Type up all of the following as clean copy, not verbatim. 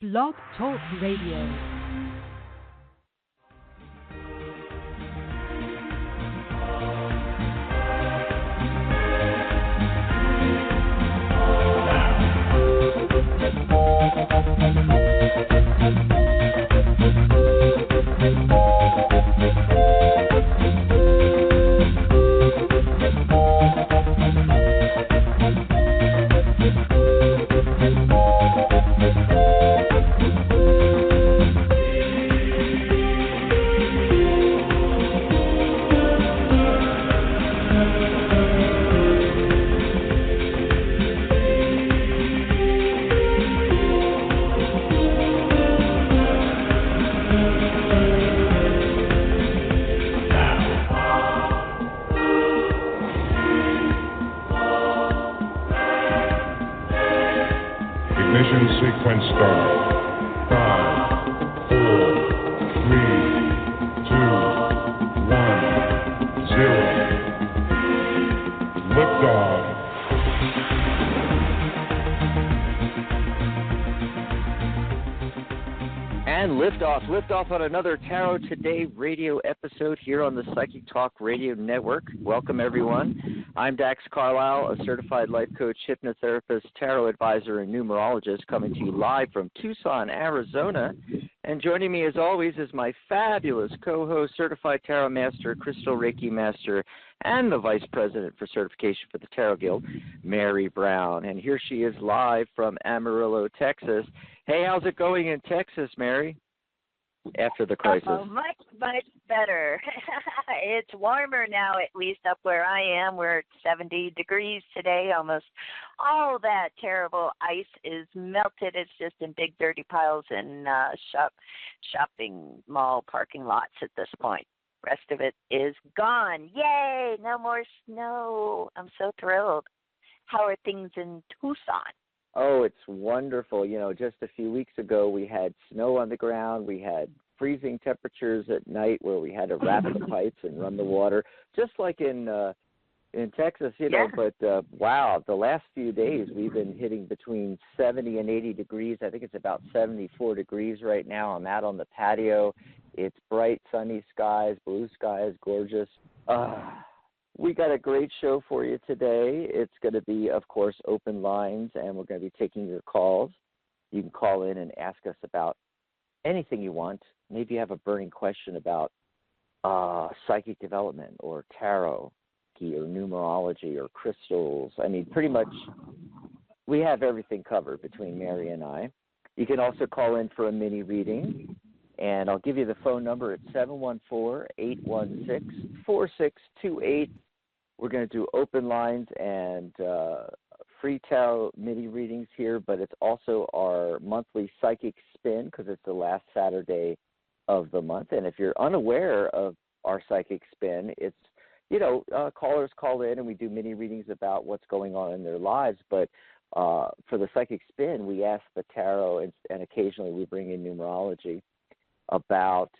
Blog Talk Radio. Sequence start. 5, 4, 3, 2, 1, 0. Liftoff. And liftoff on another Tarot Today radio episode here on the Psychic Talk Radio Network. Welcome, everyone. I'm Dax Carlisle, a certified life coach, hypnotherapist, tarot advisor, and numerologist, coming to you live from Tucson, Arizona. And joining me, as always, is my fabulous co-host, certified tarot master, crystal Reiki master, and the vice president for certification for the Tarot Guild, Mary Brown. And here she is live from Amarillo, Texas. Hey, how's it going in Texas, Mary, after the crisis? Oh, much, much better. It's warmer now, at least up where I am. We're at 70 degrees today. Almost all that terrible ice is melted. It's just in big, dirty piles in shopping mall parking lots at this point. Rest of it is gone. Yay! No more snow. I'm so thrilled. How are things in Tucson? Oh, it's wonderful. You know, just a few weeks ago, we had snow on the ground. We had freezing temperatures at night where we had to wrap the pipes and run the water, just like in Texas, you know. Yeah. But, wow, the last few days we've been hitting between 70 and 80 degrees. I think it's about 74 degrees right now. I'm out on the patio. It's bright, sunny skies, blue skies, gorgeous. We got a great show for you today. It's going to be, of course, open lines, and we're going to be taking your calls. You can call in and ask us about anything you want. Maybe you have a burning question about psychic development or tarot or numerology or crystals. I mean, pretty much we have everything covered between Mary and I. You can also call in for a mini reading, and I'll give you the phone number at 714-816-4628. We're going to do open lines and free tarot mini readings here, but it's also our monthly psychic spin because it's the last Saturday of the month. And if you're unaware of our psychic spin, it's, you know, callers call in and we do mini readings about what's going on in their lives. But for the psychic spin, we ask the tarot and occasionally we bring in numerology about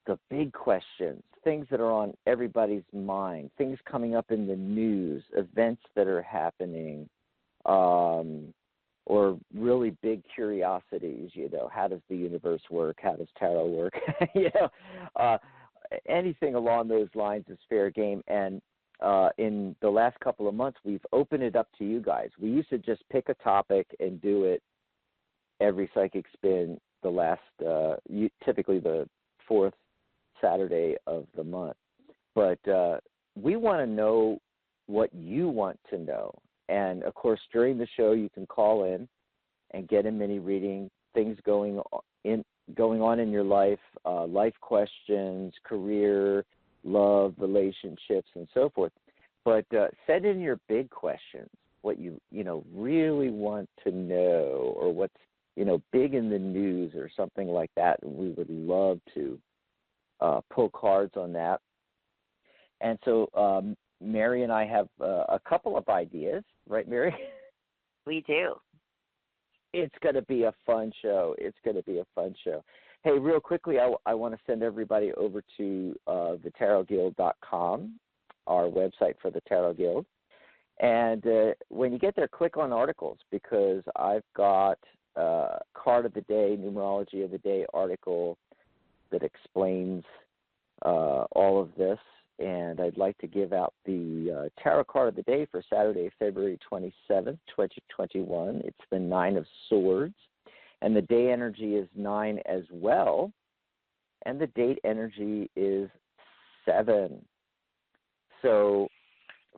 the big questions, things that are on everybody's mind, things coming up in the news, events that are happening, or really big curiosities, you know, how does the universe work? How does tarot work? You know, anything along those lines is fair game. And in the last couple of months, we've opened it up to you guys. We used to just pick a topic and do it every psychic spin the last, typically the fourth Saturday of the month. But we want to know what you want to know. And, of course, during the show, you can call in and get a mini reading, things going on in your life, life questions, career, love, relationships, and so forth. But send in your big questions, what you really want to know, or what's, you know, big in the news or something like that. And we would love to pull cards on that. And so Mary and I have a couple of ideas, right, Mary? We do. It's going to be a fun show. Hey, real quickly, I want to send everybody over to thetarotguild.com, our website for the Tarot Guild. And when you get there, click on articles, because I've got card of the day, numerology of the day article that explains all of this. And I'd like to give out the tarot card of the day for Saturday, February 27th, 2021. It's the Nine of Swords. And the day energy is 9 as well. And the date energy is 7. So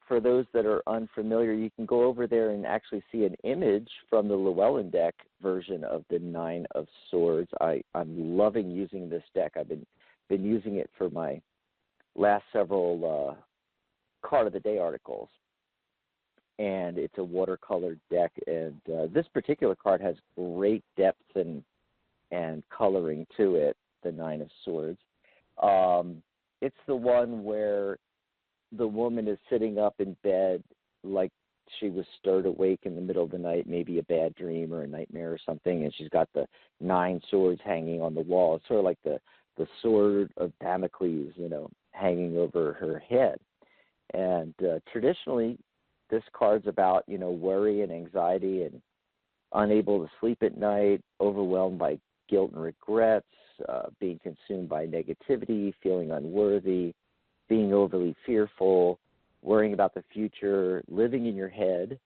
for those that are unfamiliar, you can go over there and actually see an image from the Llewellyn deck version of the Nine of Swords. I'm loving using this deck. I've been using it for my last several card of the day articles. And it's a watercolor deck. And this particular card has great depth and coloring to it, the Nine of Swords. It's the one where the woman is sitting up in bed like she was stirred awake in the middle of the night, maybe a bad dream or a nightmare or something, and she's got the 9 swords hanging on the wall. It's sort of like the sword of Damocles, hanging over her head. And traditionally, this card's about, worry and anxiety and unable to sleep at night, overwhelmed by guilt and regrets, being consumed by negativity, feeling unworthy, being overly fearful, worrying about the future, living in your head,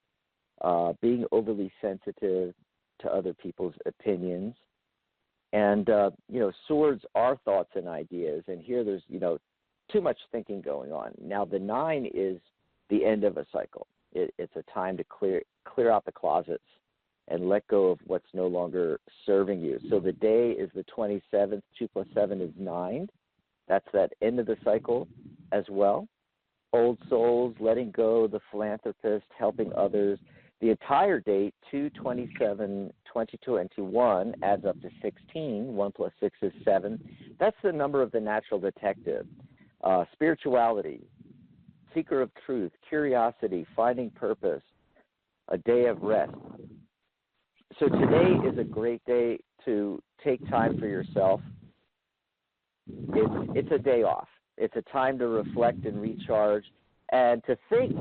being overly sensitive to other people's opinions. And, swords are thoughts and ideas. And here there's, too much thinking going on. Now, the 9 is the end of a cycle. It's a time to clear out the closets and let go of what's no longer serving you. So the day is the 27th. 2 plus 7 is 9. That's that end of the cycle as well. Old souls, letting go, the philanthropist, helping others. The entire date, 2/27/2021, adds up to 16. 1 plus 6 is 7. That's the number of the natural detective. Spirituality, seeker of truth, curiosity, finding purpose, a day of rest. So today is a great day to take time for yourself. It's a day off. It's a time to reflect and recharge and to think,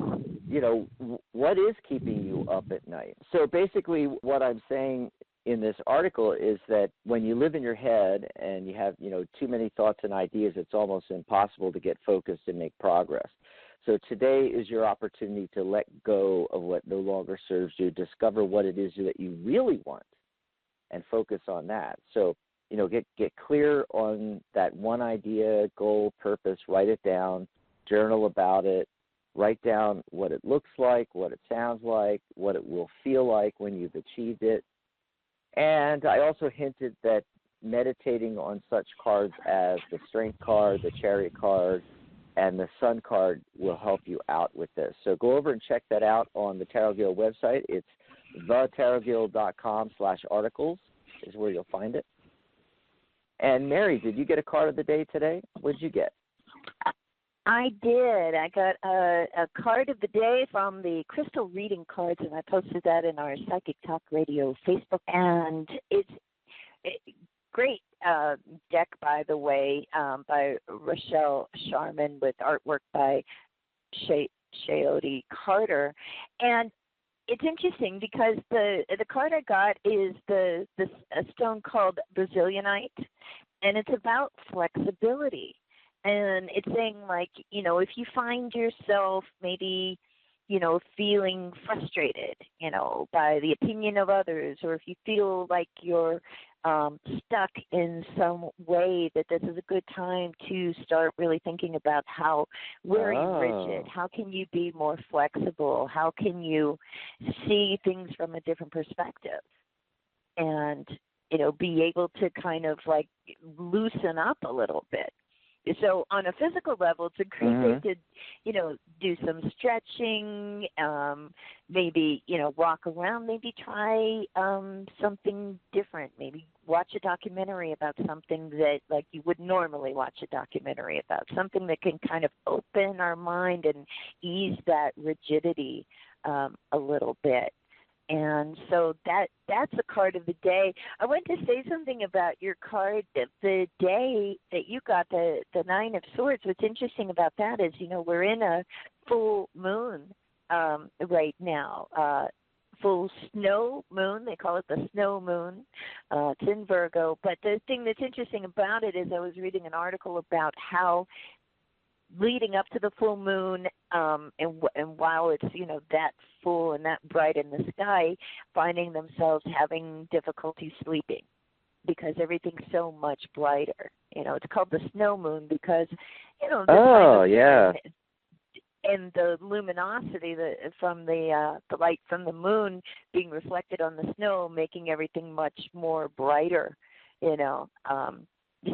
what is keeping you up at night? So basically what I'm saying in this article is that when you live in your head and you have, too many thoughts and ideas, it's almost impossible to get focused and make progress. So today is your opportunity to let go of what no longer serves you, discover what it is that you really want, and focus on that. So, get clear on that one idea, goal, purpose, write it down, journal about it, write down what it looks like, what it sounds like, what it will feel like when you've achieved it. And I also hinted that meditating on such cards as the Strength card, the Chariot card, and the Sun card will help you out with this. So go over and check that out on the Tarot Guild website. It's thetarotguild.com/articles is where you'll find it. And Mary, did you get a card of the day today? What did you get? I did. I got a card of the day from the Crystal Reading Cards, and I posted that in our Psychic Talk Radio Facebook. And it's great deck, by the way, by Rochelle Sharman with artwork by Shayote Carter. And it's interesting because the card I got is a stone called Brazilianite, and it's about flexibility. And it's saying, if you find yourself maybe, feeling frustrated, by the opinion of others, or if you feel like you're stuck in some way, that this is a good time to start really thinking about where are you rigid? How can you be more flexible? How can you see things from a different perspective? And, be able to kind of loosen up a little bit. So on a physical level, it's a great way to, do some stretching, maybe, walk around, maybe try something different, maybe watch a documentary about something that, you would normally watch a documentary about, something that can kind of open our mind and ease that rigidity a little bit. And so that's a card of the day. I want to say something about your card. The day that you got the 9 of Swords, what's interesting about that is, we're in a full moon right now, full snow moon. They call it the snow moon. It's in Virgo. But the thing that's interesting about it is I was reading an article about how leading up to the full moon, and while it's, that full and that bright in the sky, finding themselves having difficulty sleeping because everything's so much brighter. It's called the snow moon because, yeah. And the luminosity from the light from the moon being reflected on the snow, making everything much more brighter.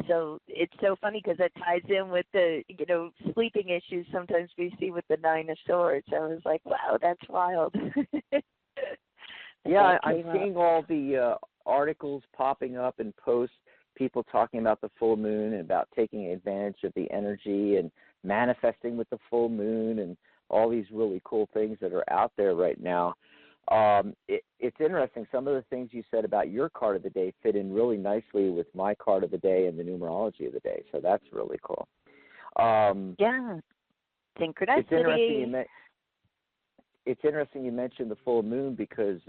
So it's so funny because that ties in with the sleeping issues sometimes we see with the Nine of Swords. I was like, wow, that's wild. Yeah, I'm seeing all the articles popping up and posts, people talking about the full moon and about taking advantage of the energy and manifesting with the full moon and all these really cool things that are out there right now. It's interesting. Some of the things you said about your card of the day fit in really nicely with my card of the day and the numerology of the day. So that's really cool. Yeah. Synchronicity. It's interesting you mentioned the full moon because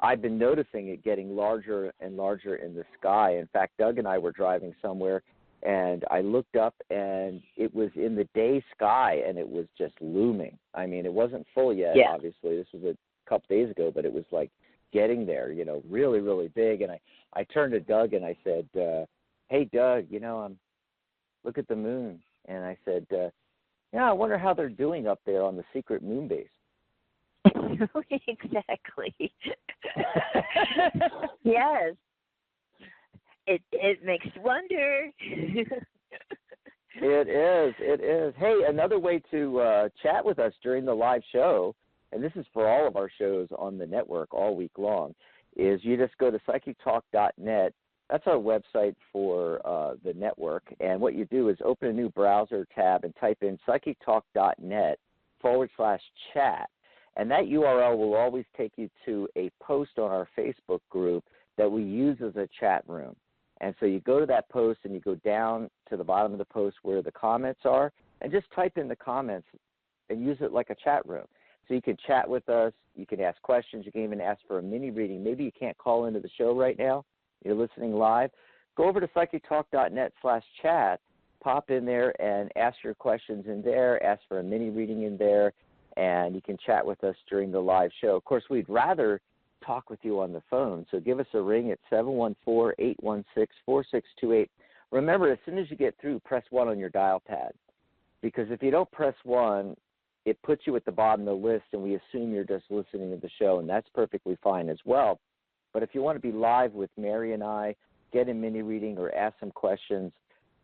I've been noticing it getting larger and larger in the sky. In fact, Doug and I were driving somewhere, and I looked up, and it was in the day sky, and it was just looming. I mean, it wasn't full yet, obviously. This was a couple days ago, but it was like getting there, really, really big. And I turned to Doug, and I said, hey, Doug, look at the moon. And I said, I wonder how they're doing up there on the secret moon base. Exactly. Yes. It makes you wonder. It is. Hey, another way to chat with us during the live show, and this is for all of our shows on the network all week long, is you just go to psychictalk.net. That's our website for the network. And what you do is open a new browser tab and type in psychictalk.net/chat. And that URL will always take you to a post on our Facebook group that we use as a chat room. And so you go to that post and you go down to the bottom of the post where the comments are and just type in the comments and use it like a chat room. So you can chat with us. You can ask questions. You can even ask for a mini reading. Maybe you can't call into the show right now. You're listening live. Go over to psychictalk.net/chat. Pop in there and ask your questions in there. Ask for a mini reading in there. And you can chat with us during the live show. Of course, we'd rather talk with you on the phone, so give us a ring at 714-816-4628. Remember, as soon as you get through, press 1 on your dial pad, because if you don't press 1, it puts you at the bottom of the list, and we assume you're just listening to the show, and that's perfectly fine as well. But if you want to be live with Mary and I, get a mini reading or ask some questions,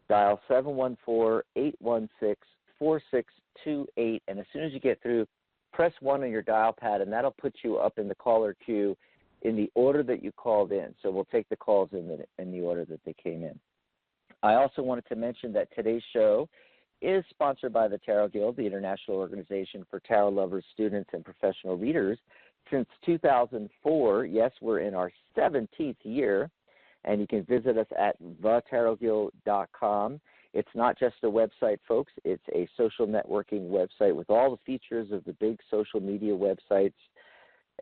dial 714-816-4628, and as soon as you get through, press 1 on your dial pad, and that'll put you up in the caller queue in the order that you called in. So we'll take the calls in the order that they came in. I also wanted to mention that today's show is sponsored by the Tarot Guild, the international organization for tarot lovers, students, and professional readers. Since 2004, yes, we're in our 17th year, and you can visit us at thetarotguild.com. It's not just a website, folks. It's a social networking website with all the features of the big social media websites,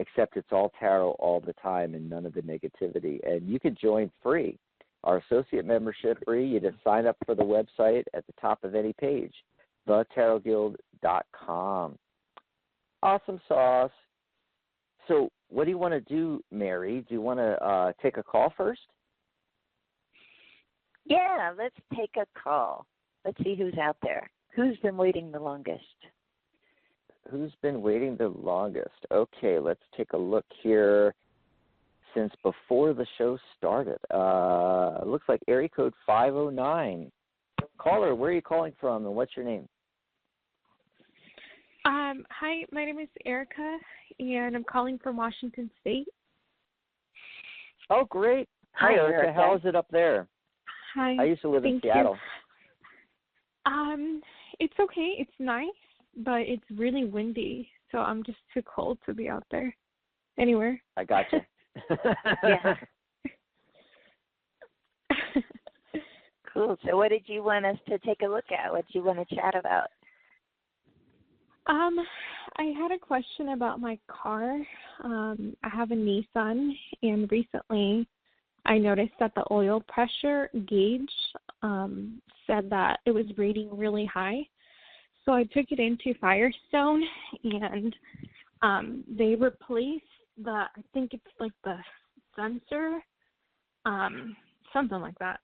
except it's all tarot all the time and none of the negativity. And you can join free. Our associate membership free. You just sign up for the website at the top of any page, thetarotguild.com. Awesome sauce. So what do you want to do, Mary? Do you want to take a call first? Yeah, let's take a call. Let's see who's out there. Who's been waiting the longest? Who's been waiting the longest? Okay, let's take a look here. Since before the show started, it looks like area code 509. Caller, where are you calling from, and what's your name? Hi, my name is Erica, and I'm calling from Washington State. Oh, great. Hi, Erica. How is it up there? Hi. I used to live in Seattle. It's okay. It's nice, but it's really windy, so I'm just too cold to be out there anywhere. I got you. Yeah. Cool. So what did you want us to take a look at? What did you want to chat about? I I had a question about my car. I have a Nissan, and recently I noticed that the oil pressure gauge said that it was reading really high. So I took it into Firestone, and they replaced I think it's like the sensor, something like that.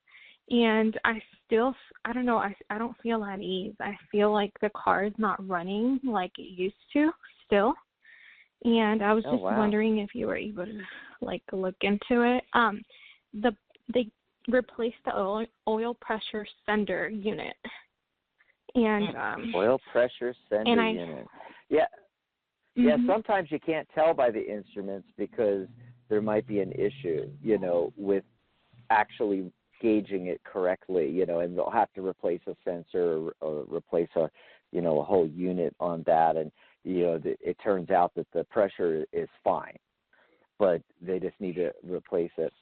And I don't know, I don't feel at ease. I feel like the car is not running like it used to still. And I was just wondering if you were able to like look into it. They replaced the oil pressure sender unit. And oil pressure sender unit. Yeah. Mm-hmm. Yeah, sometimes you can't tell by the instruments because there might be an issue, with actually gauging it correctly, and they'll have to replace a sensor or replace a whole unit on that. And, it turns out that the pressure is fine, but they just need to replace it.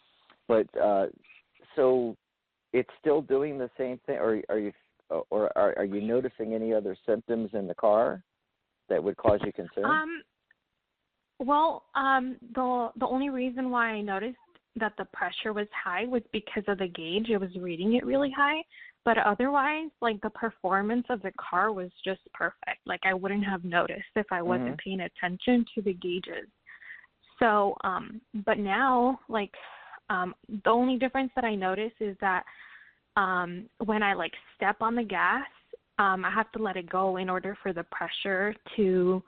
But so it's still doing the same thing, or are you noticing any other symptoms in the car that would cause you concern? The only reason why I noticed that the pressure was high was because of the gauge. It was reading it really high. But otherwise, like, the performance of the car was just perfect. Like, I wouldn't have noticed if I wasn't paying attention to the gauges. So, but now, like, the only difference that I notice is that when I, like, step on the gas, I have to let it go in order for the pressure to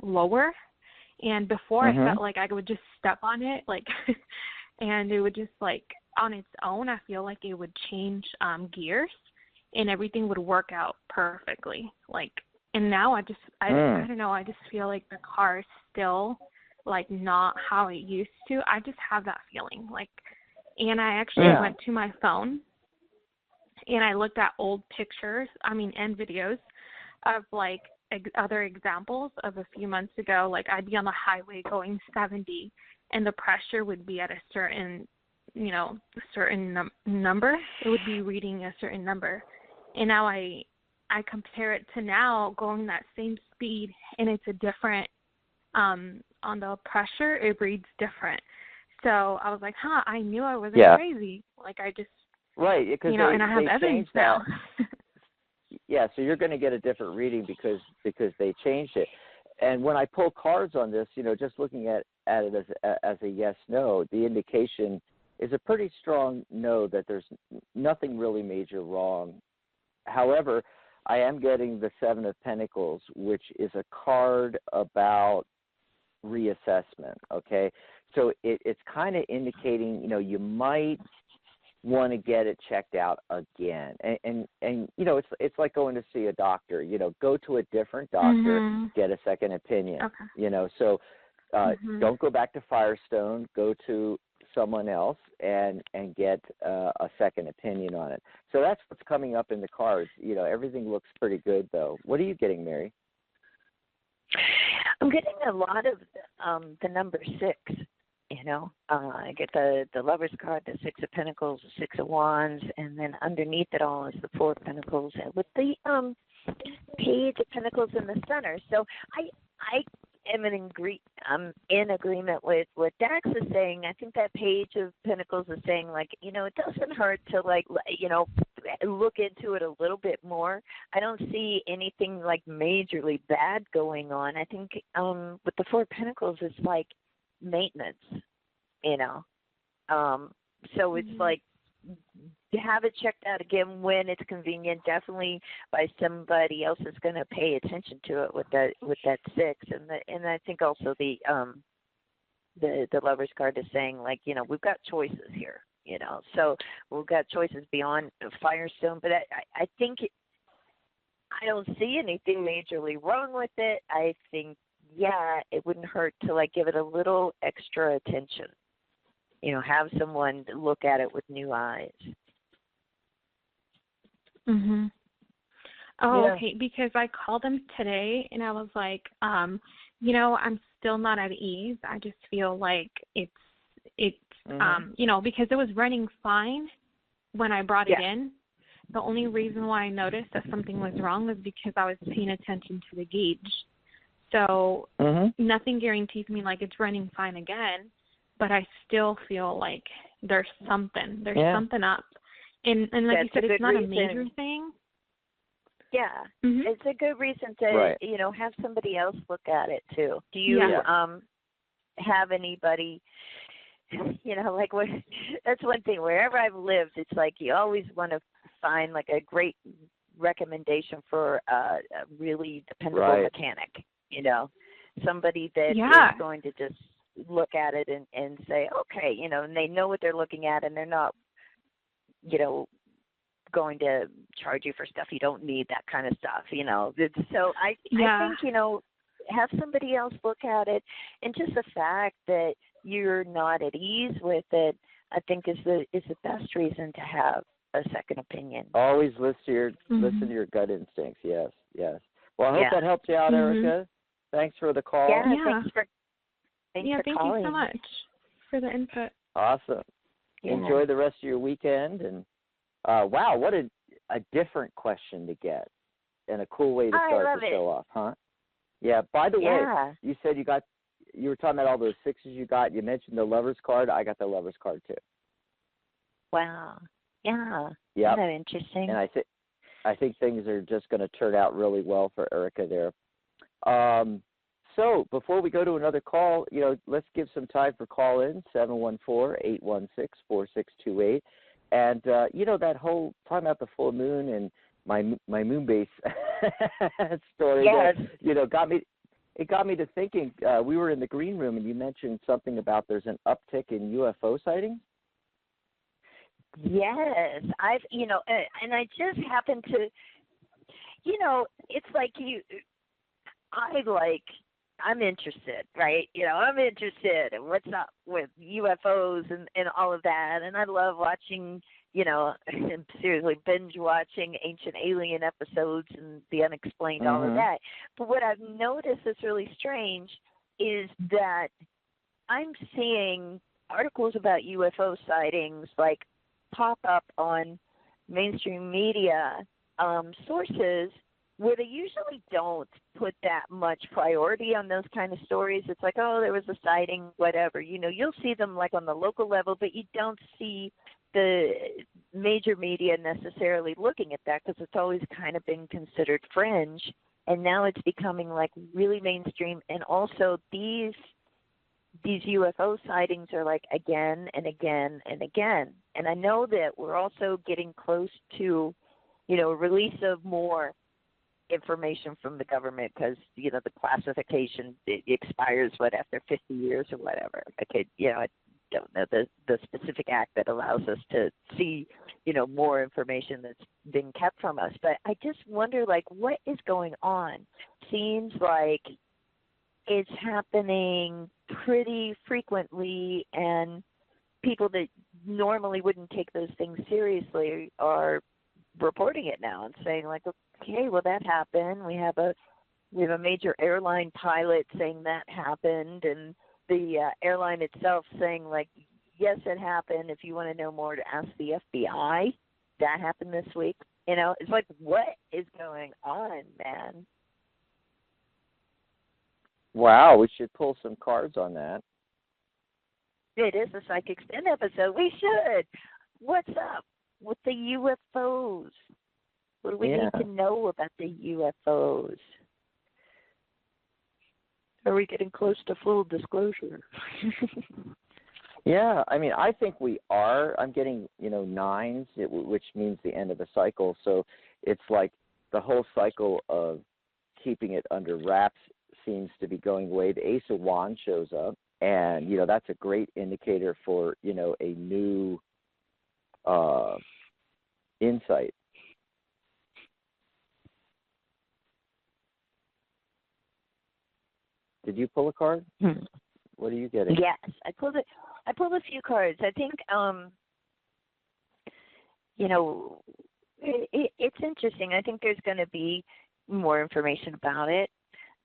lower. And before I felt like I would just step on it, like, and it would just, like, on its own, I feel like it would change gears and everything would work out perfectly. Like, and now I don't know, I just feel like the car is still, like, not how it used to. I just have that feeling. Like, and I actually went to my phone and I looked at old pictures, and videos of, like, other examples of a few months ago. Like, I'd be on the highway going 70 and the pressure would be at a certain, number. It would be reading a certain number. And now I compare it to now going that same speed and it's a different, on the pressure, it reads different. So I was like, I knew I wasn't crazy. Like, I just, right, because and I have evidence now. Yeah, so you're going to get a different reading because they changed it. And when I pull cards on this, just looking at it as a yes/no, the indication is a pretty strong no that there's nothing really major wrong. However, I am getting the Seven of Pentacles, which is a card about reassessment, okay? So it's kind of indicating, you might want to get it checked out again. And it's like going to see a doctor, go to a different doctor, get a second opinion, so don't go back to Firestone, go to someone else and get a second opinion on it. So that's what's coming up in the cards. Everything looks pretty good, though. What are you getting, Mary? I'm getting a lot of the number 6. I get the Lover's card, the 6 of Pentacles, the 6 of Wands, and then underneath it all is the 4 of Pentacles with the Page of Pentacles in the center. So I am in agreement with what Dax is saying. I think that Page of Pentacles is saying, like, it doesn't hurt to, like, look into it a little bit more. I don't see anything, like, majorly bad going on. I think with the 4 of Pentacles, it's like maintenance, so it's like, have it checked out again when it's convenient, definitely by somebody else that's going to pay attention to it with that 6. And I think also the Lover's card is saying, like, we've got choices here, so we've got choices beyond Firestone. But I think I don't see anything majorly wrong with it. I think, it wouldn't hurt to, like, give it a little extra attention. Have someone look at it with new eyes. Mhm. Oh, okay. Because I called them today and I was like, I'm still not at ease. I just feel like it's because it was running fine when I brought it in. The only reason why I noticed that something was wrong was because I was paying attention to the gauge. So nothing guarantees me like it's running fine again, but I still feel like there's something. There's something up. And like you said, it's not a major thing. Yeah. It's a good reason to, have somebody else look at it, too. Do you have anybody, like that's one thing. Wherever I've lived, it's like you always want to find like a great recommendation for a really dependable mechanic, somebody that is going to just look at it and say, okay, and they know what they're looking at and they're not, going to charge you for stuff you don't need, that kind of stuff, So I think, have somebody else look at it, and just the fact that you're not at ease with it, I think is the best reason to have a second opinion. Always listen to your gut instincts. Yes. Well, I hope that helps you out, Erica. Thanks for the call. Yeah. Thanks for thank calling. you so much for the input. Awesome. Yeah. Enjoy the rest of your weekend. And wow, what a different question to get, and a cool way to start the show off, huh? Yeah. By the way, you said you were talking about all those sixes you got. You mentioned the Lover's card. I got the Lover's card too. Wow. Yeah. Yep. Isn't that interesting? And I think things are just going to turn out really well for Erica there. So before we go to another call, let's give some time for call-in, 714-816-4628. And, that whole talking about the full moon and my moon base story, got me to thinking. We were in the green room and you mentioned something about there's an uptick in UFO sightings. Yes, I've, and I just happened to, it's like I'm interested, right? I'm interested in what's up with UFOs and all of that. And I love watching, seriously binge watching Ancient Alien episodes and the unexplained, all of that. But what I've noticed that's really strange is that I'm seeing articles about UFO sightings like pop up on mainstream media sources where they usually don't put that much priority on those kind of stories. It's like, oh, there was a sighting, whatever. You'll see them like on the local level, but you don't see the major media necessarily looking at that because it's always kind of been considered fringe. And now it's becoming like really mainstream. And also these UFO sightings are like again and again and again. And I know that we're also getting close to, release of more information from the government because, the classification expires, after 50 years or whatever. Okay, I don't know the specific act that allows us to see, more information that's being kept from us. But I just wonder, what is going on? Seems like it's happening pretty frequently, and people that normally wouldn't take those things seriously are reporting it now and saying, okay, well, that happened. We have a major airline pilot saying that happened, and the airline itself saying, yes, it happened. If you want to know more, to ask the FBI. That happened this week. It's like, what is going on, man? Wow, we should pull some cards on that. It is a Psychic Spin episode. We should. What's up with the UFOs? What do we need to know about the UFOs? Are we getting close to full disclosure? Yeah, I think we are. I'm getting, nines, which means the end of the cycle. So it's like the whole cycle of keeping it under wraps seems to be going away. The Ace of Wands shows up, and, that's a great indicator for, a new insight. Did you pull a card? What are you getting? Yes, I pulled a few cards. I think it's interesting. I think there's going to be more information about it.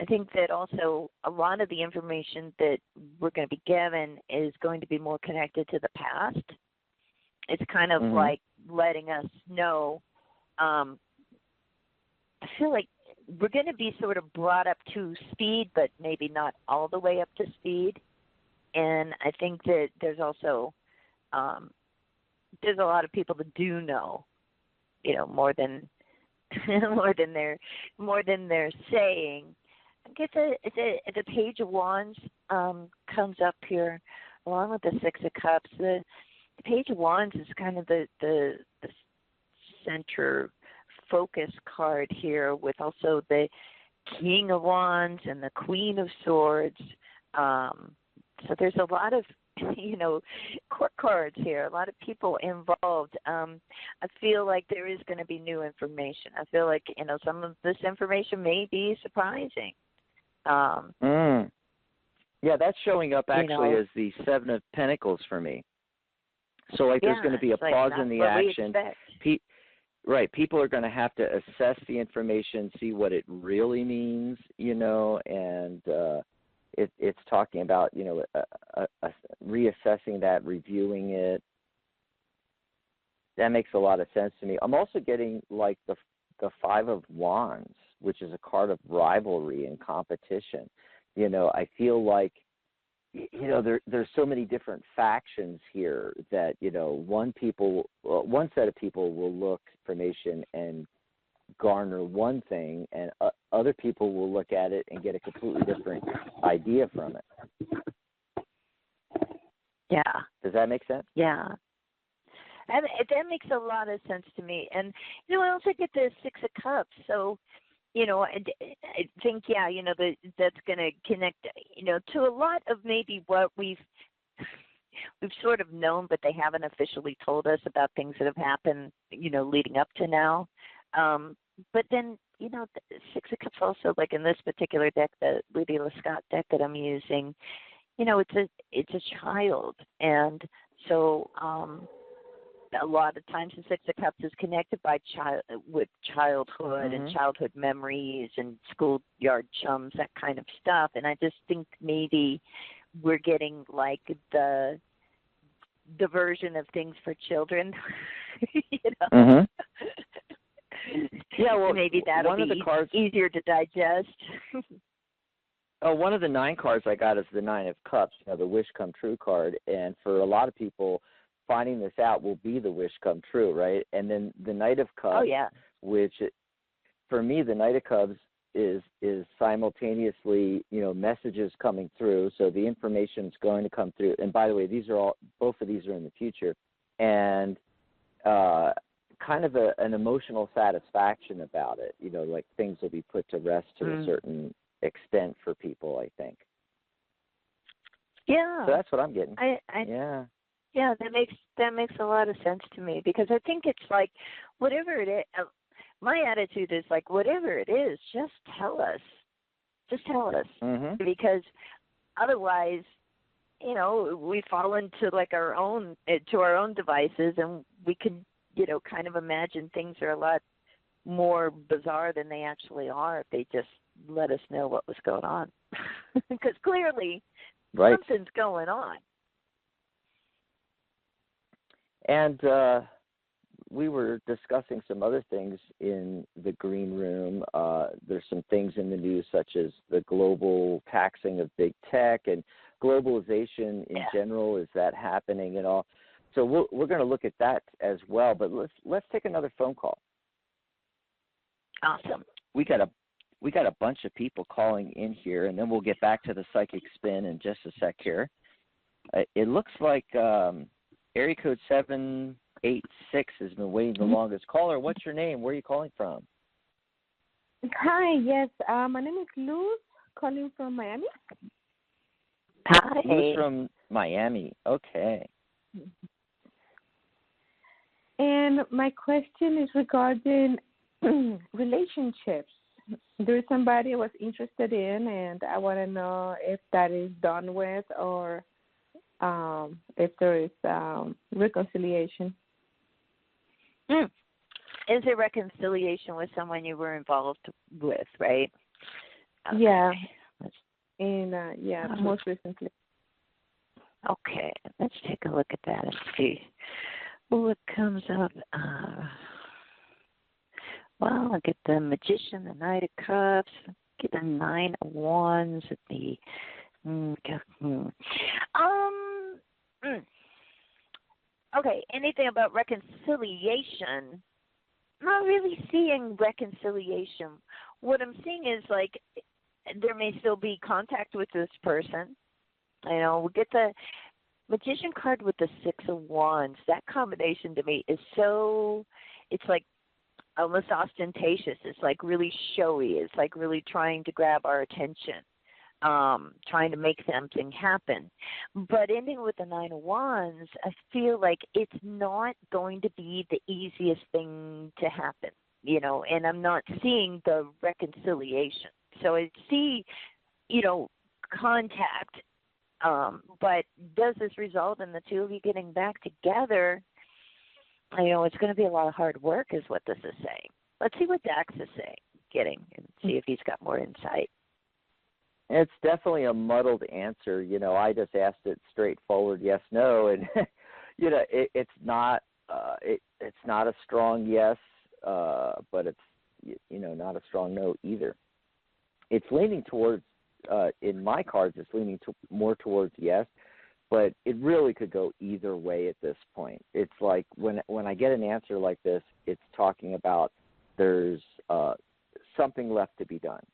I think that also a lot of the information that we're going to be given is going to be more connected to the past. It's kind of like letting us know. I feel like we're going to be sort of brought up to speed, but maybe not all the way up to speed. And I think that there's also there's a lot of people that do know, more than they're saying. I guess the Page of Wands comes up here along with the Six of Cups. The Page of Wands is kind of the center focus card here, with also the King of Wands and the Queen of Swords. So there's a lot of, court cards here, a lot of people involved. I feel like there is going to be new information. I feel like, some of this information may be surprising. Yeah, that's showing up actually as the Seven of Pentacles for me. So there's going to be a pause in the action. Right, people are going to have to assess the information, see what it really means, and it's talking about, reassessing that, reviewing it. That makes a lot of sense to me. I'm also getting like the Five of Wands, which is a card of rivalry and competition. I feel like, there's so many different factions here that, one set of people will look information and garner one thing, and other people will look at it and get a completely different idea from it. Yeah. Does that make sense? Yeah. And that makes a lot of sense to me. And, I also get the Six of Cups. So, I think, that's going to connect, to a lot of maybe what we've sort of known, but they haven't officially told us about things that have happened, leading up to now. But then, the Six of Cups also, like in this particular deck, the Lydia Lescott deck that I'm using, it's a child. And so, a lot of times the Six of Cups is connected with childhood and childhood memories and schoolyard chums, that kind of stuff. And I just think maybe we're getting like the version of things for children. Mm-hmm. Yeah, well, maybe that'll be easier to digest. One of the 9 cards I got is the Nine of Cups, the Wish Come True card. And for a lot of people, finding this out will be the wish come true, right? And then the Knight of Cups, which for me, the Knight of Cups is simultaneously, messages coming through. So the information is going to come through. And by the way, both of these are in the future, and kind of an emotional satisfaction about it. Like things will be put to rest to a certain extent for people, I think. Yeah. So that's what I'm getting. Yeah. Yeah, that makes a lot of sense to me, because I think it's like whatever it is. My attitude is like whatever it is, just tell us. Just tell us, because otherwise, we fall into like our own devices, and we can, kind of imagine things are a lot more bizarre than they actually are if they just let us know what was going on, because clearly something's going on. And we were discussing some other things in the green room. There's some things in the news, such as the global taxing of big tech and globalization in general. Is that happening and all? So we're going to look at that as well. But let's take another phone call. Awesome. We got a bunch of people calling in here, and then we'll get back to the psychic spin in just a sec here. It looks like area code 786 has been waiting the longest. Caller, what's your name? Where are you calling from? Hi, yes. My name is Luz, calling from Miami. Hi. Luz from Miami. Okay. And my question is regarding relationships. There's somebody I was interested in, and I want to know if that is done with, or if there is reconciliation. Is there reconciliation with someone you were involved with, right? Okay. Yeah. And most recently. Okay, let's take a look at that and see what comes up. Well, I get the Magician, the Knight of Cups, get the Nine of Wands, the Okay, anything about reconciliation? Not really seeing reconciliation. What I'm seeing is like there may still be contact with this person. You know, we get the Magician card with the Six of Wands. That combination to me is so, it's like almost ostentatious. It's like really showy. It's like really trying to grab our attention, trying to make something happen. But ending with the Nine of Wands, I feel like it's not going to be the easiest thing to happen, you know, and I'm not seeing the reconciliation. So I see, you know, contact, but does this result in the two of you getting back together? You know, it's going to be a lot of hard work is what this is saying. Let's see what Dax is saying, and see if he's got more insight. It's definitely a muddled answer. You know, I just asked it straightforward, yes, no, and you know, it's not a strong yes, but it's, you know, not a strong no either. It's leaning towards, in my cards, it's leaning more towards yes, but it really could go either way at this point. It's like when I get an answer like this, it's talking about there's something left to be done.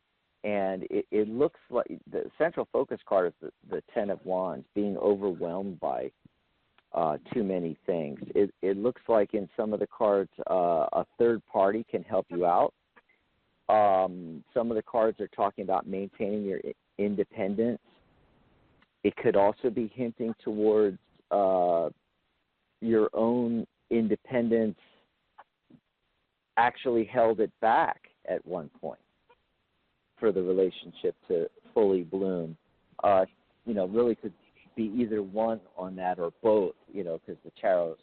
And it looks like the central focus card is the Ten of Wands, being overwhelmed by too many things. It looks like in some of the cards a third party can help you out. Some of the cards are talking about maintaining your independence. It could also be hinting towards your own independence actually held it back at one point for the relationship to fully bloom. You know, really could be either one on that or both, you know, because the tarot's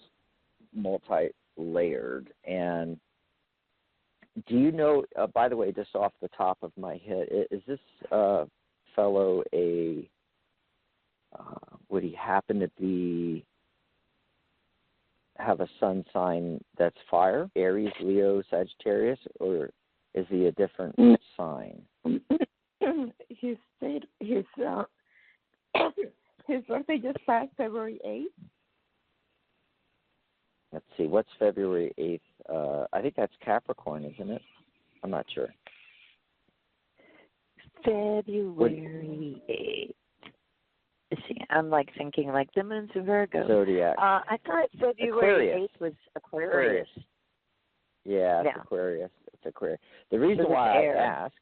multi-layered. And do you know, by the way, just off the top of my head, is this fellow would he happen to have a sun sign that's fire, Aries, Leo, Sagittarius, or is he a different sign? His birthday just passed February 8th. Let's see, what's February 8th? I think that's Capricorn, isn't it? I'm not sure. February 8th. See, I'm like thinking like the moon's in Virgo. Zodiac. I thought February 8th was Aquarius. Yeah, it's Aquarius. It's Aquarius. The reason why I ask,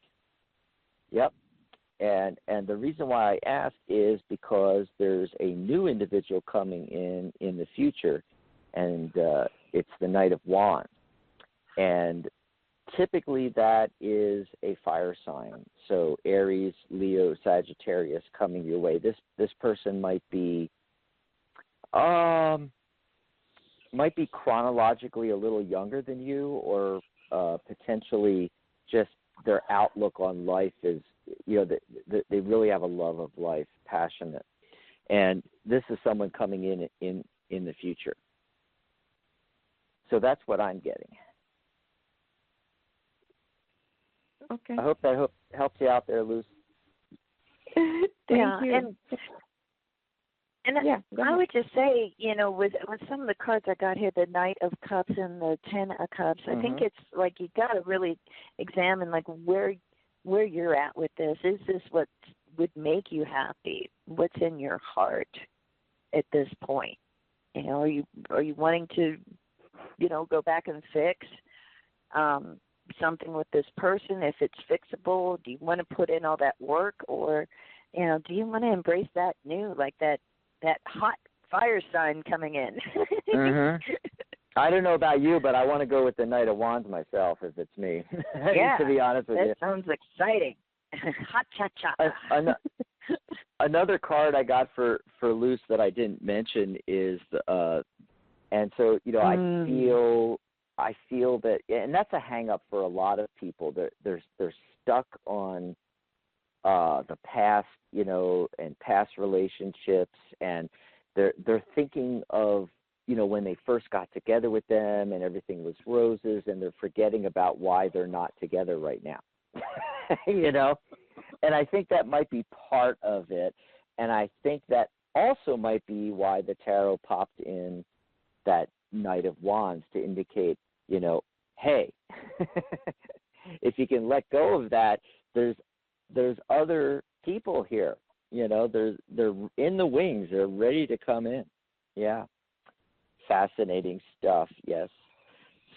and the reason why I ask is because there's a new individual coming in the future, and it's the Knight of Wands. And typically that is a fire sign. So Aries, Leo, Sagittarius coming your way. This person might be chronologically a little younger than you, or potentially just their outlook on life is, you know, they really have a love of life, passionate. And this is someone coming in the future. So that's what I'm getting. Okay. I hope that helps you out there, Luz. Thank you. And I would just say, you know, with some of the cards I got here, the Knight of Cups and the Ten of Cups, I think it's like you got to really examine like where you're at with this. Is this what would make you happy? What's in your heart at this point? You know, are you wanting to, you know, go back and fix something with this person? If it's fixable, do you want to put in all that work, or, you know, do you want to embrace that new, like that hot fire sign coming in? I don't know about you, but I want to go with the Knight of Wands myself if it's me. Yeah, to be honest with you. That sounds exciting. Hot cha-cha. Another card I got for Luce that I didn't mention is, and so, you know, I feel that, and that's a hang-up for a lot of people. They're stuck on the past, you know, and past relationships, and they're thinking of when they first got together with them and everything was roses, and they're forgetting about why they're not together right now. And I think that might be part of it. And I think that also might be why the tarot popped in that Knight of Wands to indicate, hey, if you can let go of that, there's other people here. They're in the wings. They're ready to come in. Yeah. Fascinating stuff, yes.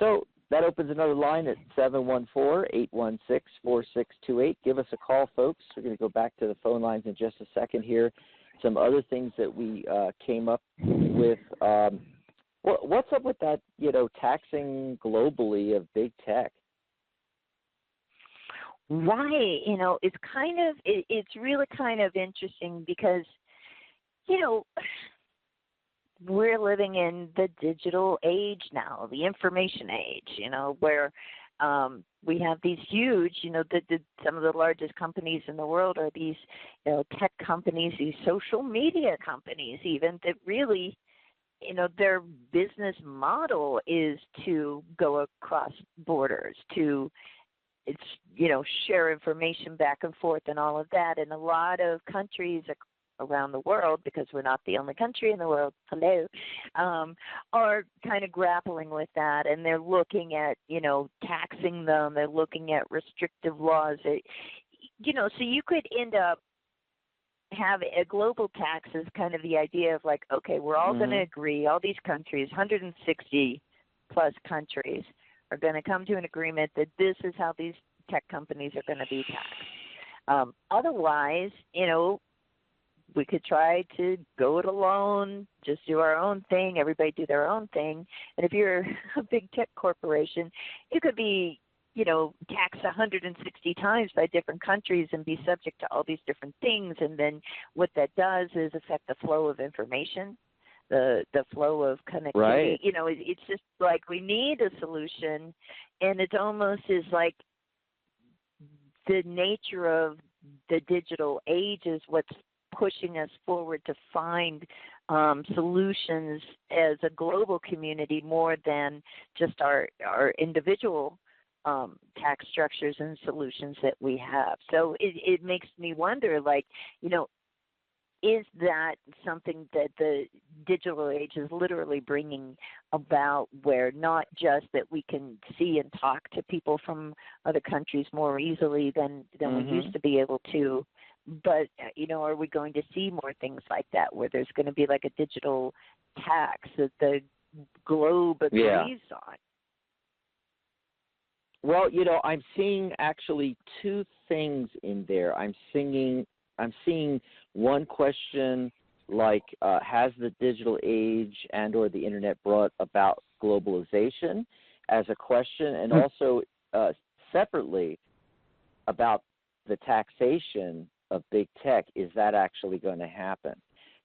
So that opens another line at 714-816-4628. Give us a call, folks. We're going to go back to the phone lines in just a second here. Some other things that we came up with. What's up with that, taxing globally of big tech? Right. It's really kind of interesting because, we're living in the digital age now, the information age, where we have these huge, some of the largest companies in the world are these, tech companies, these social media companies even, that really, their business model is to go across borders, to share information back and forth and all of that. And a lot of countries around the world, because we're not the only country in the world, are kind of grappling with that. And they're looking at, taxing them. They're looking at restrictive laws. So you could end up having a global tax is kind of the idea of like, okay, we're all going to agree, all these countries, 160 plus countries, are going to come to an agreement that this is how these tech companies are going to be taxed. Otherwise, we could try to go it alone, just do our own thing, everybody do their own thing. And if you're a big tech corporation, you could be, taxed 160 times by different countries and be subject to all these different things. And then what that does is affect the flow of information, the flow of connectivity. Right. It's just like we need a solution, and it almost is like the nature of the digital age is what's pushing us forward to find solutions as a global community more than just our individual tax structures and solutions that we have. So it makes me wonder, is that something that the digital age is literally bringing about, where not just that we can see and talk to people from other countries more easily than we used to be able to, but, are we going to see more things like that, where there's going to be like a digital tax that the globe agrees on? Well, I'm seeing actually two things in there. I'm seeing one question like, has the digital age and or the internet brought about globalization as a question, and also separately about the taxation of big tech. Is that actually going to happen?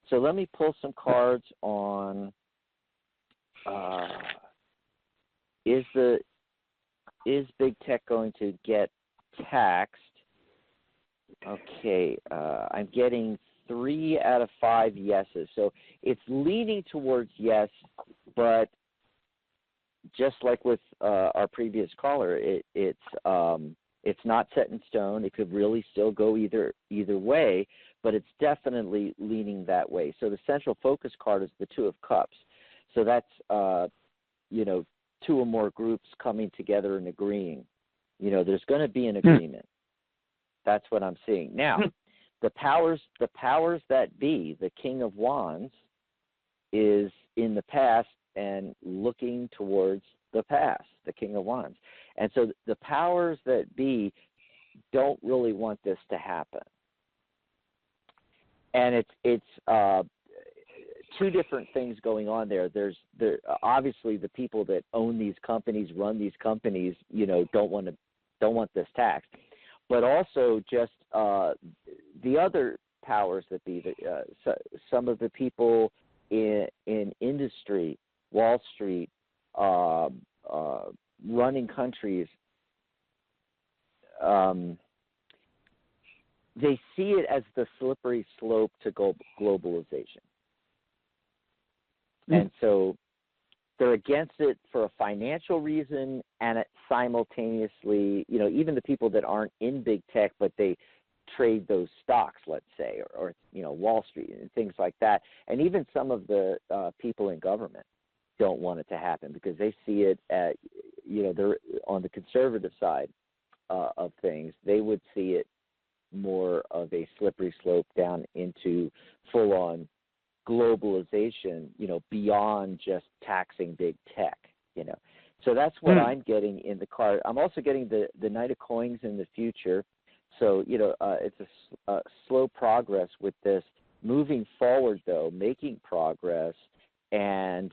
So let me pull some cards on is big tech going to get taxed? Okay, I'm getting 3 out of 5 yeses. So it's leaning towards yes, but just like with our previous caller, it's not set in stone. It could really still go either way, but it's definitely leaning that way. So the central focus card is the 2 of Cups. So that's 2 or more groups coming together and agreeing. There's going to be an agreement. That's what I'm seeing. Now, the powers that be, the King of Wands, is in the past and looking towards the past, the King of Wands. And so the powers that be don't really want this to happen. And it's 2 different things going on there. There's obviously the people that own these companies, run these companies, don't want this taxed. But also just the other powers that be, some of the people in industry, Wall Street, running countries, they see it as the slippery slope to globalization. And so they're against it for a financial reason, and it simultaneously, even the people that aren't in big tech, but they trade those stocks, let's say, or Wall Street and things like that, and even some of the people in government don't want it to happen because they see it at, they're on the conservative side of things. They would see it more of a slippery slope down into full-on globalization, beyond just taxing big tech, So that's what I'm getting in the card. I'm also getting the Knight of Coins in the future. So, it's a slow progress with this. Moving forward, though, making progress, and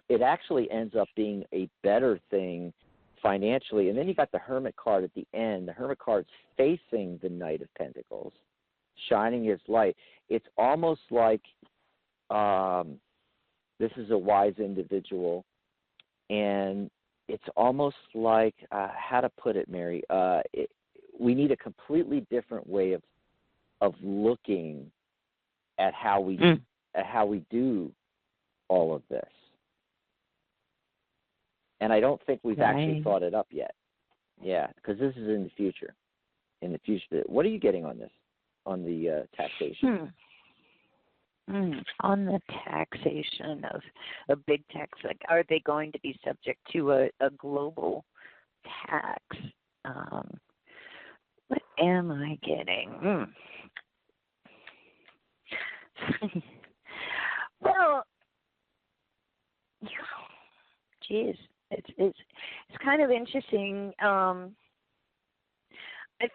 it actually ends up being a better thing financially. And then you got the Hermit card at the end. The Hermit card's facing the Knight of Pentacles, shining his light. It's almost like this is a wise individual, and it's almost like, how to put it, Mary, we need a completely different way of looking at how we do all of this. And I don't think we've actually thought it up yet. Yeah, because this is in the future. In the future, what are you getting on this? On the taxation? On the taxation of big techs, like, are they going to be subject to a global tax? What am I getting? Well, geez, it's kind of interesting. I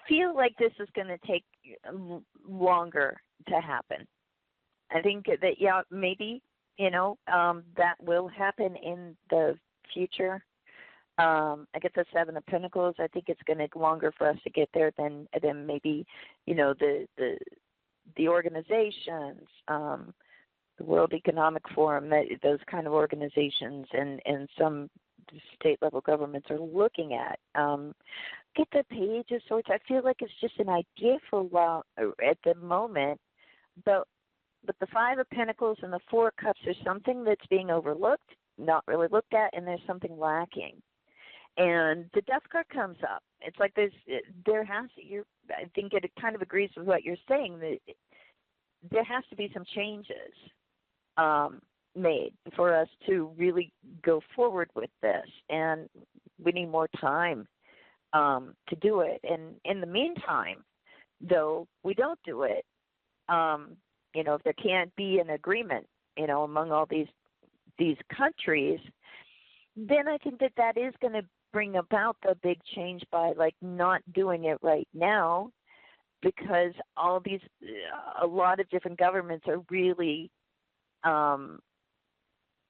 feel like this is going to take longer to happen. I think that, maybe, that will happen in the future. I get the Seven of Pentacles. I think it's going to take longer for us to get there than maybe, the organizations, the World Economic Forum, those kind of organizations, and some state-level governments are looking at. Get the Page of Swords. I feel like it's just an idea for a while at the moment, but the Five of Pentacles and the Four of Cups, there's something that's being overlooked, not really looked at, and there's something lacking. And the Death card comes up. It's like I think it kind of agrees with what you're saying, that there has to be some changes made for us to really go forward with this, and we need more time to do it. And in the meantime, though, we don't do it. If there can't be an agreement, among all these countries, then I think that is going to bring about the big change by, like, not doing it right now, because a lot of different governments are really, going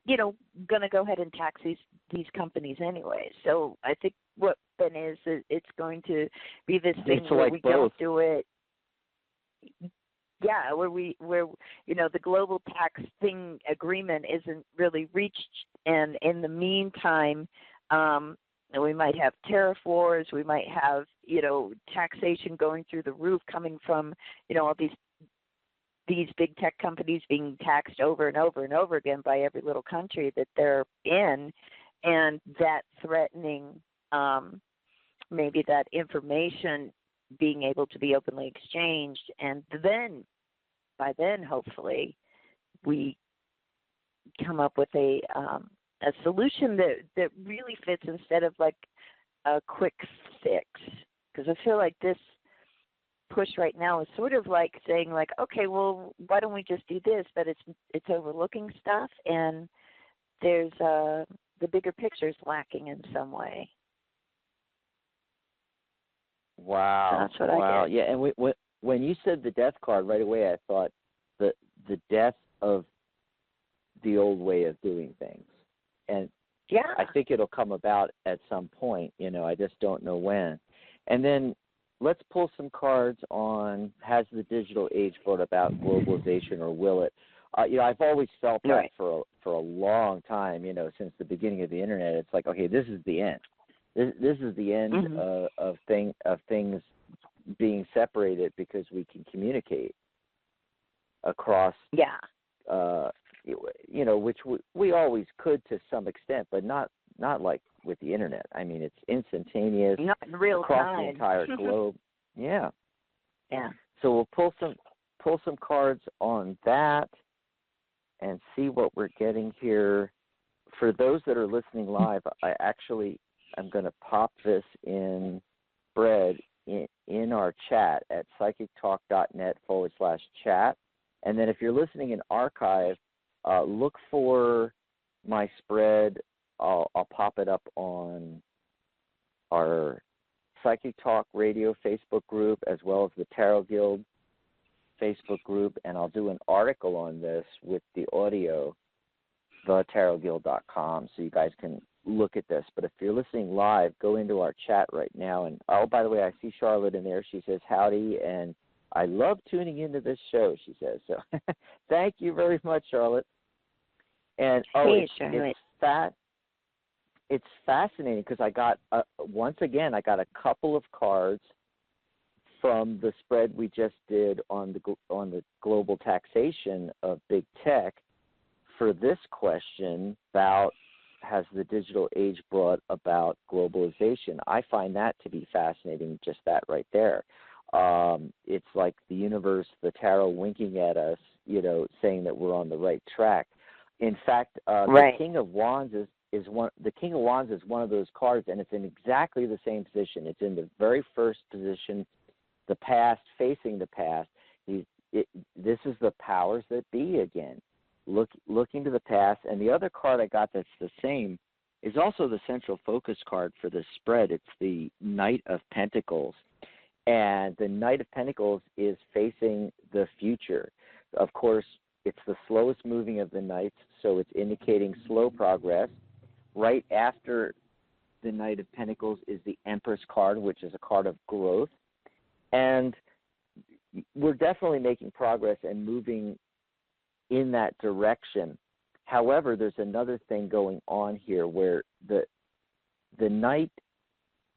to go ahead and tax these companies anyway. So I think what then is it's going to be this thing where we don't do it. Yeah, where the global tax agreement isn't really reached, and in the meantime, we might have tariff wars. We might have taxation going through the roof, coming from all these big tech companies being taxed over and over and over again by every little country that they're in, and that threatening maybe that information being able to be openly exchanged, and then by then hopefully we come up with a solution that really fits, instead of like a quick fix. Because I feel like this push right now is sort of like saying, like, okay, well, why don't we just do this? But it's overlooking stuff, and there's the bigger picture is lacking in some way. Wow. So that's what I get. Yeah, and when you said the Death card, right away I thought the death of the old way of doing things. And yeah, I think it'll come about at some point, I just don't know when. And then let's pull some cards on, has the digital age brought about globalization, or will it? I've always felt that right. for a long time, since the beginning of the internet. It's like, okay, this is the end. This is the end of things being separated, because we can communicate across which we always could to some extent, but not like with the internet. I mean, it's instantaneous, not in real across time. the entire globe. Yeah. Yeah. So we'll pull some cards on that and see what we're getting here. For those that are listening live, I'm going to pop this in spread in our chat at psychictalk.net/chat. And then if you're listening in archive, look for my spread. I'll pop it up on our Psychic Talk Radio Facebook group as well as the Tarot Guild Facebook group, and I'll do an article on this with the audio, thetarotguild.com, so you guys can look at this. But if you're listening live, go into our chat right now. And, oh, by the way, I see Charlotte in there. She says, howdy, and I love tuning into this show, she says. So thank you very much, Charlotte. And, it's fascinating because I got, once again, I got a couple of cards from the spread we just did on the global taxation of big tech for this question about, has the digital age brought about globalization? I find that to be fascinating, just that right there. It's like the universe, the tarot winking at us, saying that we're on the right track. In fact, the King of Wands is one of those cards, and it's in exactly the same position. It's in the very first position, the past, facing the past. This is the powers that be again, looking to the past. And the other card I got that's the same is also the central focus card for this spread. It's the Knight of Pentacles. And the Knight of Pentacles is facing the future. Of course, it's the slowest moving of the knights, so it's indicating slow progress. Right after the Knight of Pentacles is the Empress card, which is a card of growth. And we're definitely making progress and moving in that direction. However, there's another thing going on here where the Knight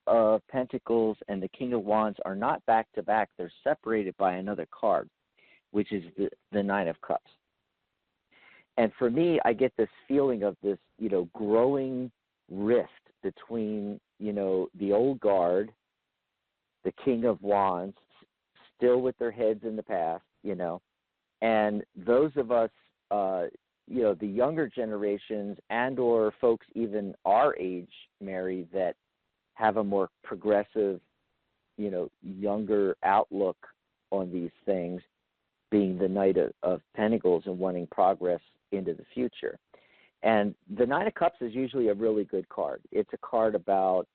of Pentacles and the King of Wands are not back to back. They're separated by another card, which is the Nine of Cups. And for me, I get this feeling of this, growing rift between, the old guard, the King of Wands, still with their heads in the past, and those of us, the younger generations and or folks even our age, Mary, that have a more progressive, younger outlook on these things, being the Knight of Pentacles and wanting progress into the future. And the Nine of Cups is usually a really good card. It's a card about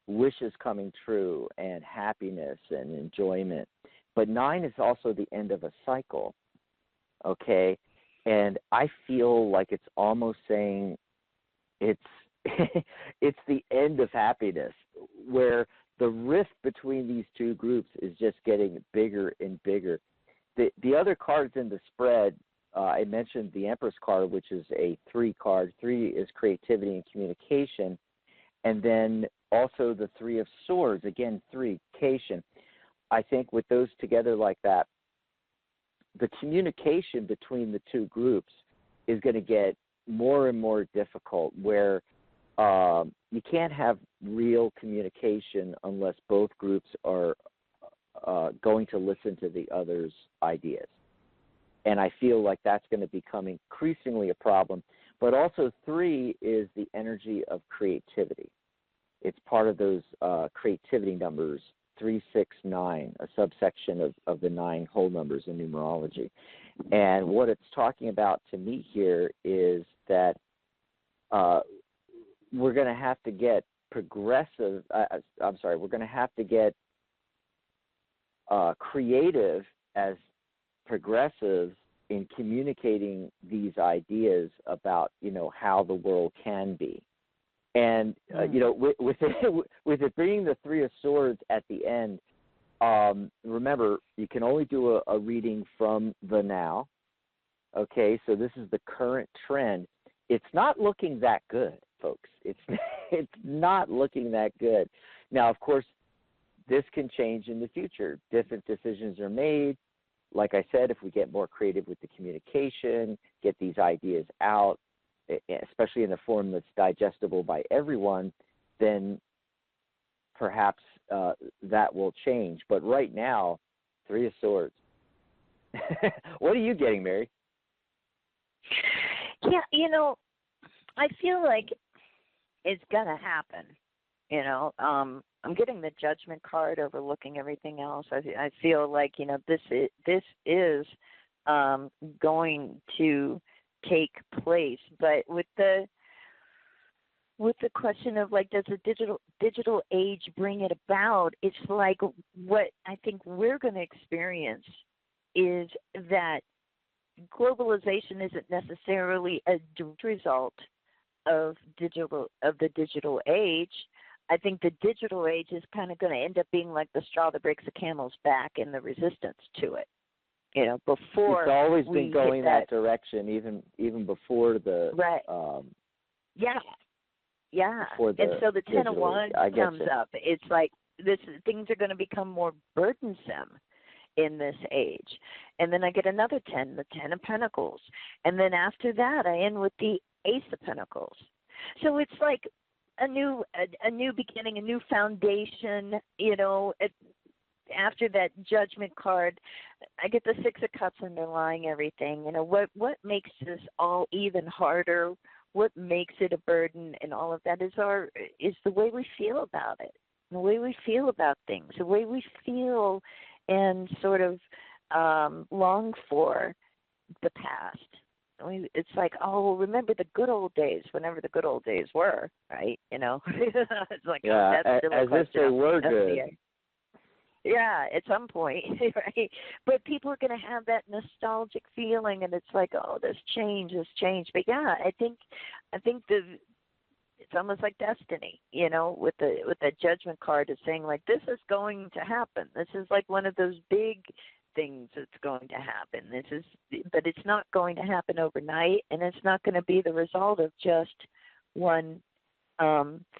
wishes coming true and happiness and enjoyment. But 9 is also the end of a cycle, okay? And I feel like it's almost saying it's it's the end of happiness, where the rift between these two groups is just getting bigger and bigger. The other cards in the spread, I mentioned the Empress card, which is a 3 card. 3 is creativity and communication. And then also the 3 of Swords, again, 3, communication. I think with those together like that, the communication between the two groups is going to get more and more difficult, where you can't have real communication unless both groups are going to listen to the other's ideas. And I feel like that's going to become increasingly a problem. But also 3 is the energy of creativity. It's part of those creativity numbers, 3, 6, 9, a subsection of the 9 whole numbers in numerology. And what it's talking about to me here is that we're going to have to get progressive, we're going to have to get creative as progressives in communicating these ideas about, how the world can be. And, with it being the 3 of Swords at the end, remember, you can only do a reading from the now. Okay, so this is the current trend. It's not looking that good, folks. It's not looking that good. Now, of course, this can change in the future. Different decisions are made. like I said, if we get more creative with the communication, get these ideas out, especially in a form that's digestible by everyone, then perhaps that will change. But right now, Three of Swords. What are you getting, Mary? Yeah, I feel like it's going to happen. I'm getting the Judgment card overlooking everything else. I feel like, this is going to take place. But with the question of, like, does the digital age bring it about, it's like what I think we're going to experience is that globalization isn't necessarily a direct result of the digital age. I think the digital age is kind of going to end up being like the straw that breaks the camel's back and the resistance to it. Before it's always been going that direction, even before the right. Yeah. And so the Ten of Wands comes up. It's like things are going to become more burdensome in this age. And then I get another 10, the 10 of Pentacles. And then after that, I end with the Ace of Pentacles. So it's like a new beginning, a new foundation, after that Judgment card, I get the Six of Cups underlying everything. What makes this all even harder? What makes it a burden and all of that is the way we feel about it, the way we feel about things, the way we feel and sort of long for the past. It's like, remember the good old days, whenever the good old days were, right? It's like, that's still as if they were good. Yeah, at some point, right? But people are going to have that nostalgic feeling, and it's like, this change. But yeah, I think it's almost like destiny, with the Judgment card is saying, like, this is going to happen. This is like one of those big things that's going to happen. But it's not going to happen overnight, and it's not going to be the result of just one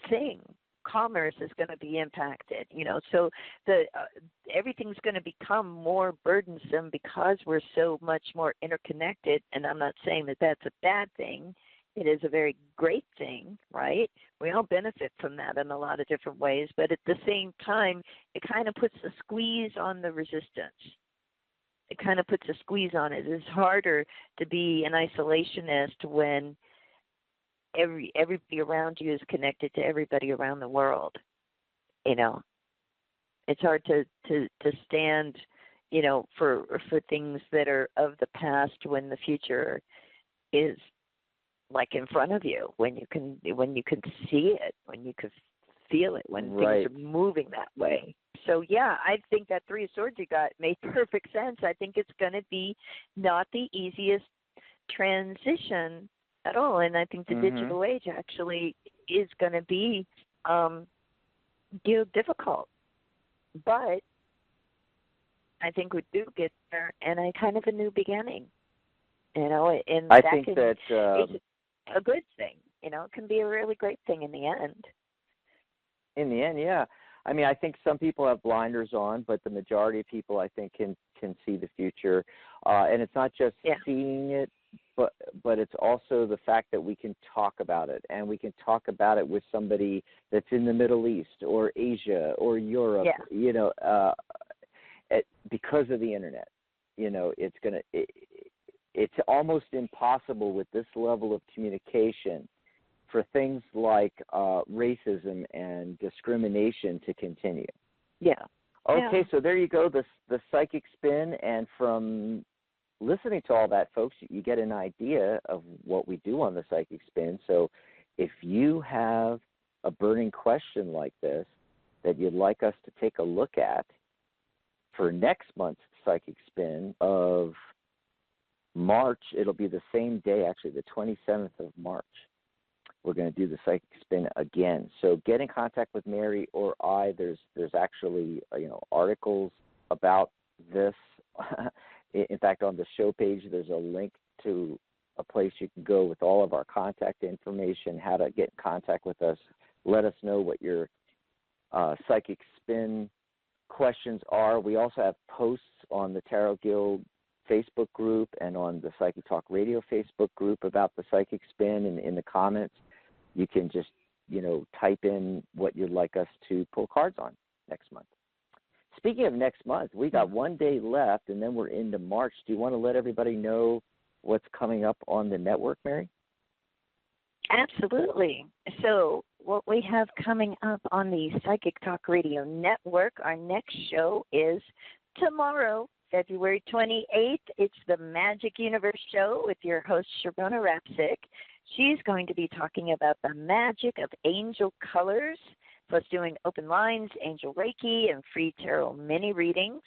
thing. Commerce is going to be impacted, so everything's going to become more burdensome because we're so much more interconnected. And I'm not saying that that's a bad thing. It is a very great thing, right? We all benefit from that in a lot of different ways, but at the same time, it kind of puts a squeeze on the resistance. It kind of puts a squeeze on it. It's harder to be an isolationist when everybody around you is connected to everybody around the world. It's hard to stand, for things that are of the past when the future is like in front of you, when you can see it, when you can feel it, when things are moving that way. So yeah, I think that Three of Swords you got made perfect sense. I think it's going to be not the easiest transition at all, and I think the digital age actually is going to be difficult. But I think we do get there, and kind of a new beginning. And I think that is a good thing. It can be a really great thing in the end. In the end, yeah. I mean, I think some people have blinders on, but the majority of people, I think, can see the future. And it's not just seeing it, but it's also the fact that we can talk about it, and we can talk about it with somebody that's in the Middle East or Asia or Europe, because of the internet. It's almost impossible with this level of communication for things like racism and discrimination to continue. Yeah. Okay, so there you go, the psychic spin, and from listening to all that, folks, you get an idea of what we do on the psychic spin. So if you have a burning question like this that you'd like us to take a look at for next month's psychic spin of March, it'll be the same day, actually, the 27th of March. We're going to do the psychic spin again. So get in contact with Mary or I. There's actually articles about this. In fact, on the show page, there's a link to a place you can go with all of our contact information, how to get in contact with us. Let us know what your psychic spin questions are. We also have posts on the Tarot Guild Facebook group and on the Psychic Talk Radio Facebook group about the Psychic Spin, and in the comments you can just, type in what you'd like us to pull cards on next month. Speaking of next month, we got 1 day left, and then we're into March. Do you want to let everybody know what's coming up on the network, Mary? Absolutely. So what we have coming up on the Psychic Talk Radio Network, our next show is tomorrow, February 28th. It's the Magic Universe Show with your host, Sharona Rapsick. She's going to be talking about the magic of angel colors, plus doing open lines, angel Reiki, and free tarot mini readings.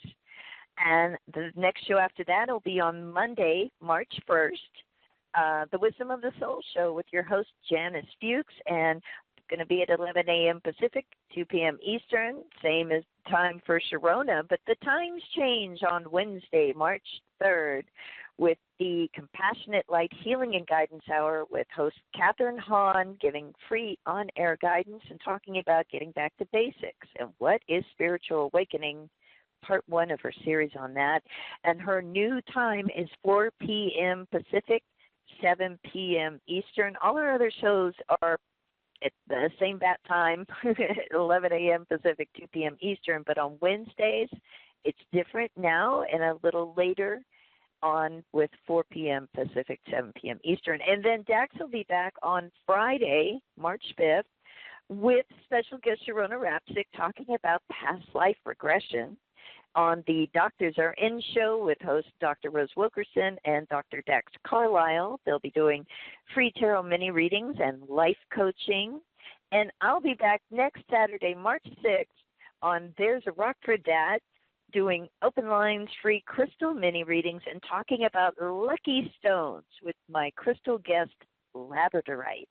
And the next show after that will be on Monday, March 1st, the Wisdom of the Soul Show with your host, Janice Fuchs, and going to be at 11 a.m. Pacific, 2 p.m. Eastern, same as time for Sharona, but the times change on Wednesday, March 3rd, with the Compassionate Light Healing and Guidance Hour with host Catherine Hahn, giving free on-air guidance and talking about getting back to basics and what is spiritual awakening, part 1 of her series on that. And her new time is 4 p.m. Pacific, 7 p.m. Eastern. All our other shows are at the same bat time, 11 a.m. Pacific, 2 p.m. Eastern, but on Wednesdays it's different now and a little later on with 4 p.m. Pacific, 7 p.m. Eastern. And then Dax will be back on Friday, March 5th, with special guest Sharona Rapsick talking about past life regression on the Doctors Are In show with host Dr. Rose Wilkerson and Dr. Dax Carlisle. They'll be doing free tarot mini readings and life coaching. And I'll be back next Saturday, March 6th, on There's a Rock for That, doing open lines, free crystal mini readings, and talking about lucky stones with my crystal guest, Labradorite.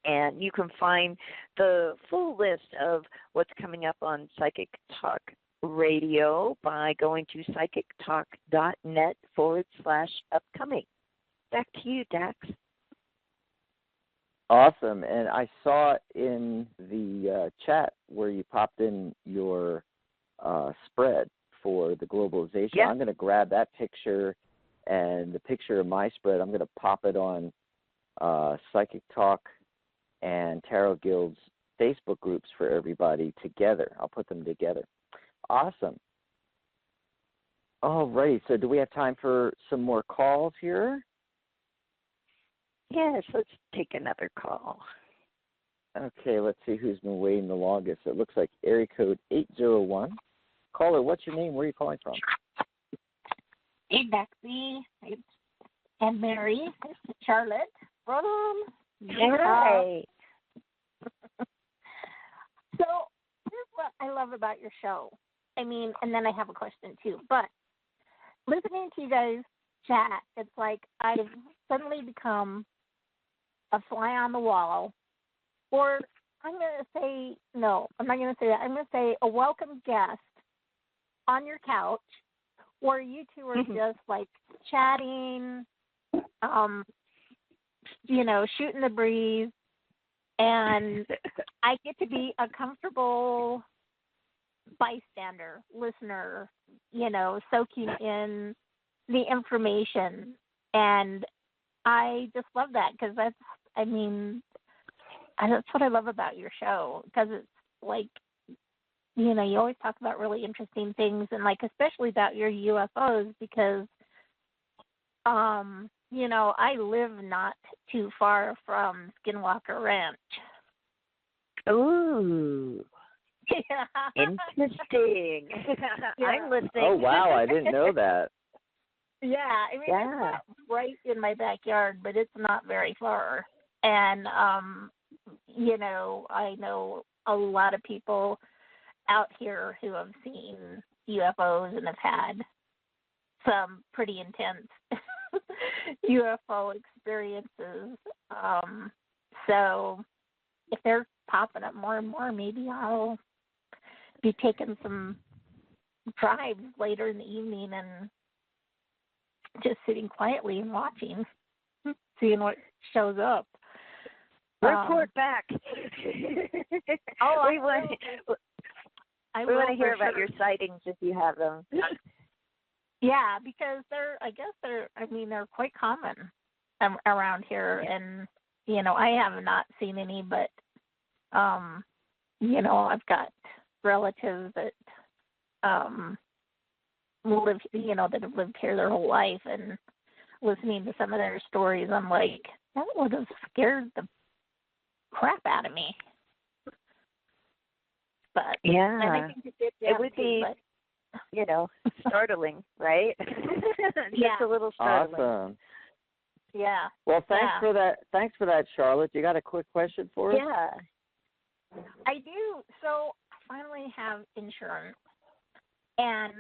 And you can find the full list of what's coming up on Psychic Talk Radio by going to psychictalk.net/upcoming. Back to you, Dax. Awesome. And I saw in the chat where you popped in your spread for the globalization. Yeah. I'm going to grab that picture and the picture of my spread. I'm going to pop it on Psychic Talk and Tarot Guild's Facebook groups for everybody together. I'll put them together. Awesome. All right. So do we have time for some more calls here? Yes, let's take another call. Okay, let's see who's been waiting the longest. It looks like area code 801. Caller, what's your name? Where are you calling from? Hey, Bexy. And Mary. Charlotte. From Hey. So here's what I love about your show. And then I have a question too. But listening to you guys chat, it's like I've suddenly become a fly on the wall. Or I'm going to say, no, I'm not going to say that. I'm going to say a welcome guest on your couch where you two are just like chatting, shooting the breeze. And I get to be a comfortable bystander, listener, soaking in the information. And I just love that because that's what I love about your show, because it's like, you always talk about really interesting things, and like especially about your UFOs because, I live not too far from Skinwalker Ranch. Ooh. Yeah. Interesting. Yeah. I'm listening. Oh, wow. I didn't know that. Yeah. It's not right in my backyard, but it's not very far. And, I know a lot of people out here who have seen UFOs and have had some pretty intense UFO experiences. So if they're popping up more and more, maybe I'll be taking some drives later in the evening and just sitting quietly and watching, seeing what shows up. Report back. We want to hear about your sightings if you have them. Yeah, because they're quite common around here, and I have not seen any, but I've got relatives that live, that have lived here their whole life, and listening to some of their stories, I'm like, that would have scared the crap out of me. But Yeah, and I think it would be, startling, right? Just a little startling. Awesome. Yeah. Well, thanks for that. Thanks for that, Charlotte. You got a quick question for us? Yeah. I do. So I finally have insurance, and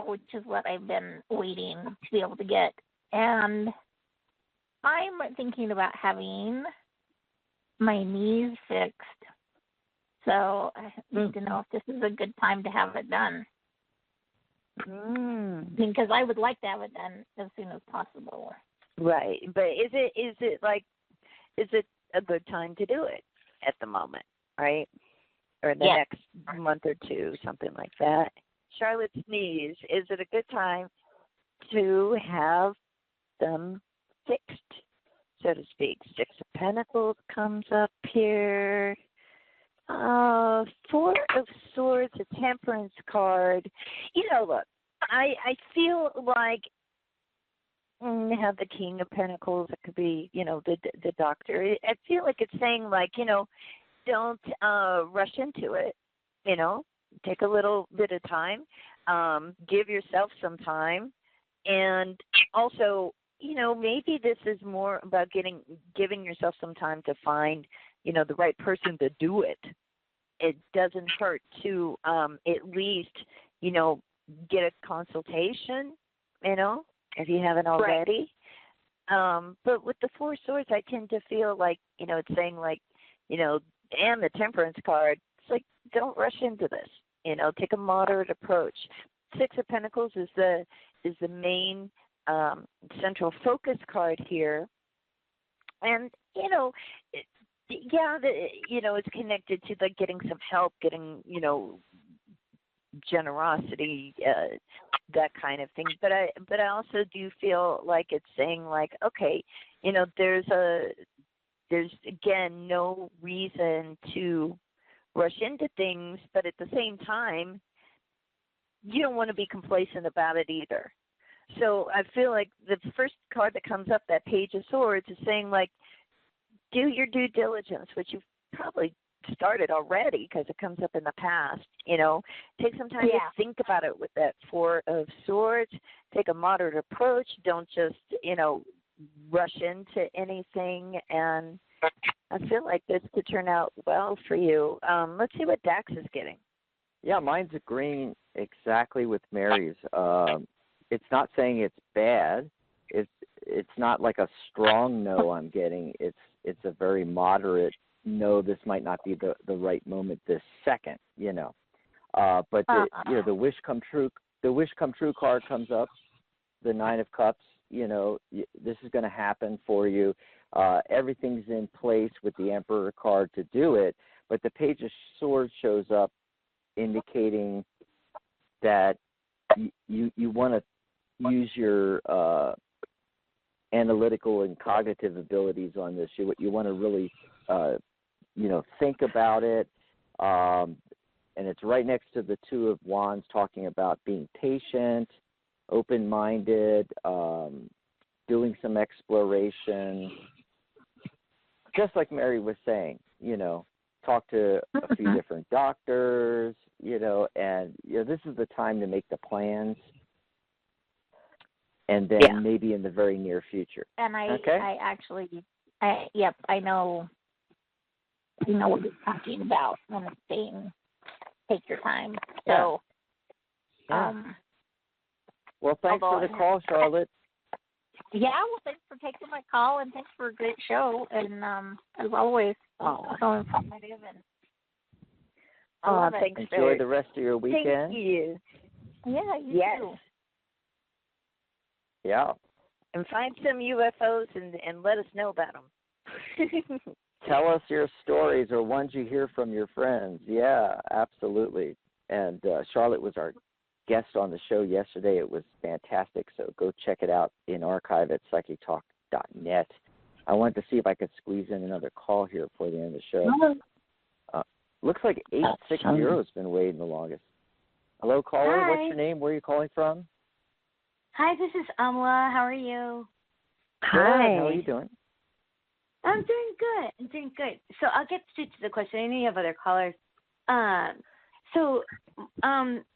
which is what I've been waiting to be able to get. And I'm thinking about having my knees fixed. So I need to know if this is a good time to have it done. Because I would like to have it done as soon as possible. Right, but is it a good time to do it at the moment, right? Or the next month or two, something like that. Charlotte's knees, is it a good time to have them fixed, so to speak? Six of Pentacles comes up here. Four of Swords, a Temperance card. Look, I feel like have the King of Pentacles. It could be, the Doctor. I feel like it's saying, like, don't rush into it. Take a little bit of time. Give yourself some time, and also, maybe this is more about giving yourself some time to find, the right person to do it. It doesn't hurt to at least, get a consultation, if you haven't already. Right. But with the Four Swords, I tend to feel like, it's saying, like, and the Temperance card, it's like, don't rush into this. Take a moderate approach. Six of Pentacles is the main central focus card here. And, it's connected to, like, getting some help, getting, generosity, that kind of thing. But I also do feel like it's saying, like, okay, there's again no reason to rush into things, but at the same time, you don't want to be complacent about it either. So I feel like the first card that comes up, that Page of Swords, is saying, like, do your due diligence, which you've probably started already because it comes up in the past. Take some time to think about it with that Four of Swords. Take a moderate approach. Don't just, rush into anything. And I feel like this could turn out well for you. Let's see what Dax is getting. Yeah, mine's agreeing exactly with Mary's. It's not saying it's bad. It's not like a strong no I'm getting. It's a very moderate no. This might not be the right moment this second, But the wish come true. The wish come true card comes up. The Nine of Cups. This is going to happen for you. Everything's in place with the Emperor card to do it. But the Page of Swords shows up, indicating that you want to use your analytical and cognitive abilities on this. You want to really, think about it. And it's right next to the Two of Wands, talking about being patient, open-minded, doing some exploration. Just like Mary was saying, talk to a few different doctors, and this is the time to make the plans. And then maybe in the very near future. And I know what you're talking about when it's saying take your time. So, well, thanks for the call, Charlotte. Yeah, well, thanks for taking my call, and thanks for a great show. And as always, so informative. And thanks. Enjoy the rest of your weekend. Thank you. Yeah, you too. Yeah. And find some UFOs and let us know about them. Tell us your stories or ones you hear from your friends. Yeah, absolutely. And Charlotte was our guest on the show yesterday. It was fantastic. So go check it out in archive at psychictalk.net. I wanted to see if I could squeeze in another call here before the end of the show. Looks like 860 has been waiting the longest. Hello, caller. Hi. What's your name? Where are you calling from? Hi, this is Amla. How are you? Good. How are you doing? I'm doing good. So I'll get straight to the question. I know you have other callers.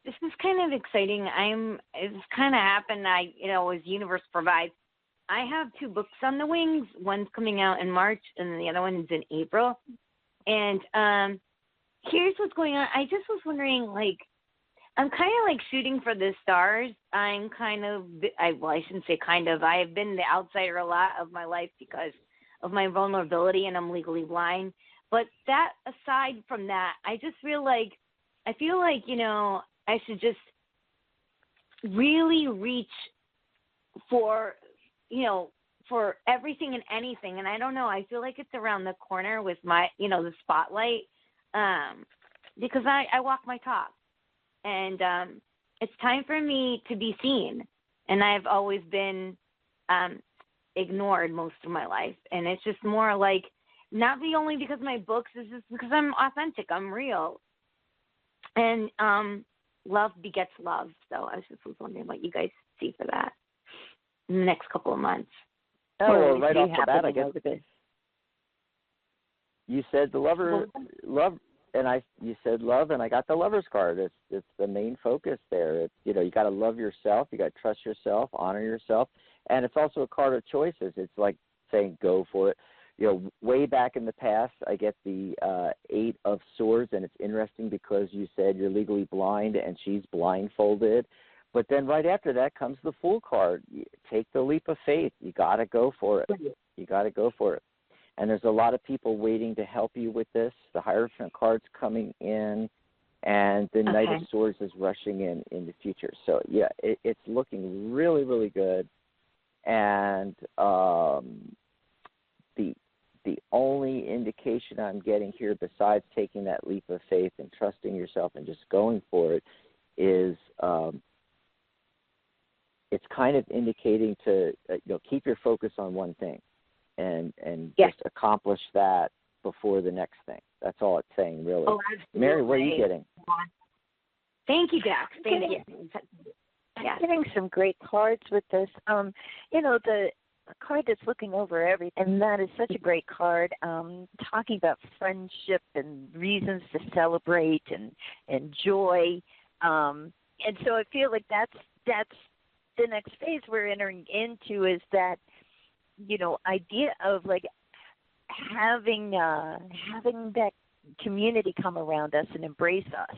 This is kind of exciting. It's kind of happened. As universe provides. I have 2 books on the wings. One's coming out in March, and the other one is in April. And here's what's going on. I just was wondering, I'm kind of shooting for the stars. I shouldn't say kind of. I have been the outsider a lot of my life because of my vulnerability, and I'm legally blind. But that aside from that, I just feel like, I should just really reach for, for everything and anything. And I don't know, I feel like it's around the corner with my, the spotlight, because I walk my talk. And it's time for me to be seen. And I've always been ignored most of my life. And it's just more like, not be only because of my books, it's just because I'm authentic, I'm real. And love begets love. So I was wondering what you guys see for that in the next couple of months. Oh, well, right off the bat, I guess. You said the love. And you said love, and I got the Lover's card. It's the main focus there. It's, you got to love yourself, you got to trust yourself, honor yourself, and it's also a card of choices. It's like saying go for it. Way back in the past, I get the 8 of Swords, and it's interesting because you said you're legally blind and she's blindfolded. But then right after that comes the Fool card. Take the leap of faith. You got to go for it. You got to go for it. And there's a lot of people waiting to help you with this. The Hierophant card's coming in, and the Knight of Swords is rushing in the future. So, yeah, it's looking really, really good. And the only indication I'm getting here, besides taking that leap of faith and trusting yourself and just going for it, is it's kind of indicating to keep your focus on one thing. And just accomplish that before the next thing. That's all it's saying, really. Oh, absolutely. Mary, what are you getting? Thank you, Dax. Thank you. I'm getting some great cards with this. The card that's looking over everything, and that is such a great card, talking about friendship and reasons to celebrate and joy. And so I feel like that's the next phase we're entering into, is that idea of having that community come around us and embrace us.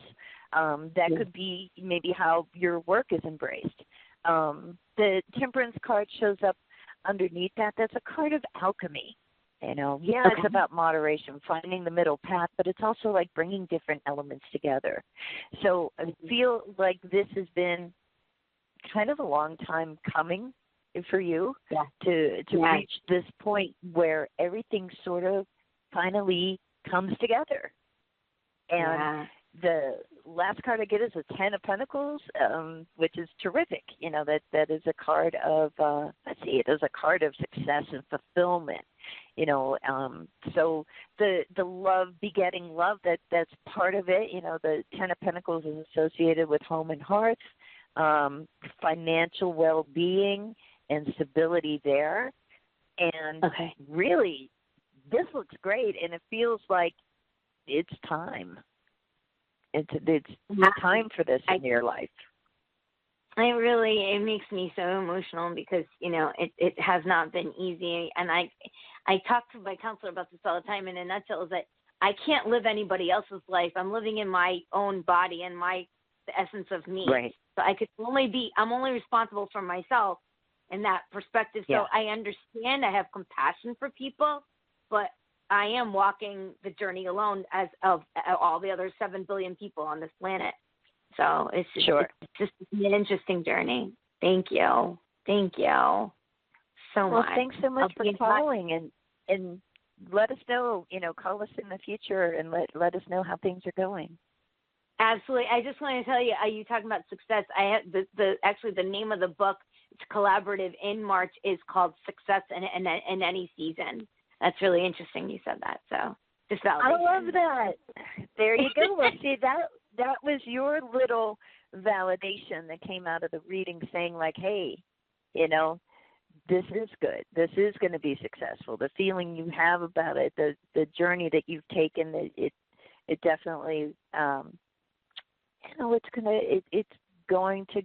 That could be maybe how your work is embraced. The Temperance card shows up underneath that. That's a card of alchemy. It's about moderation, finding the middle path, but it's also like bringing different elements together. So I feel like this has been kind of a long time coming for you to reach this point where everything sort of finally comes together. And the last card I get is a 10 of Pentacles, which is terrific. That is a card of, it is a card of success and fulfillment. So the love begetting love, that's part of it. The 10 of Pentacles is associated with home and hearth, financial well-being, and stability there. And really, this looks great, and it feels like it's time. It's time for this in your life. It makes me so emotional because, it has not been easy. And I talk to my counselor about this all the time, and in a nutshell is that I can't live anybody else's life. I'm living in my own body and the essence of me. Right. So I'm only responsible for myself in that perspective. So I understand, I have compassion for people, but I am walking the journey alone as of all the other 7 billion people on this planet. So it's just an interesting journey. Thank you. Thank you so much. Well, thanks so much for calling, and let us know, call us in the future and let us know how things are going. Absolutely. I just want to tell you, you talking about success. I had the name of the book. It's collaborative in March is called Success in Any Season. That's really interesting. You said that. So just validation. I love that. There you go. Well, see that was your little validation that came out of the reading, saying like, hey, this is good. This is going to be successful. The feeling you have about it, the journey that you've taken, it definitely. It's going to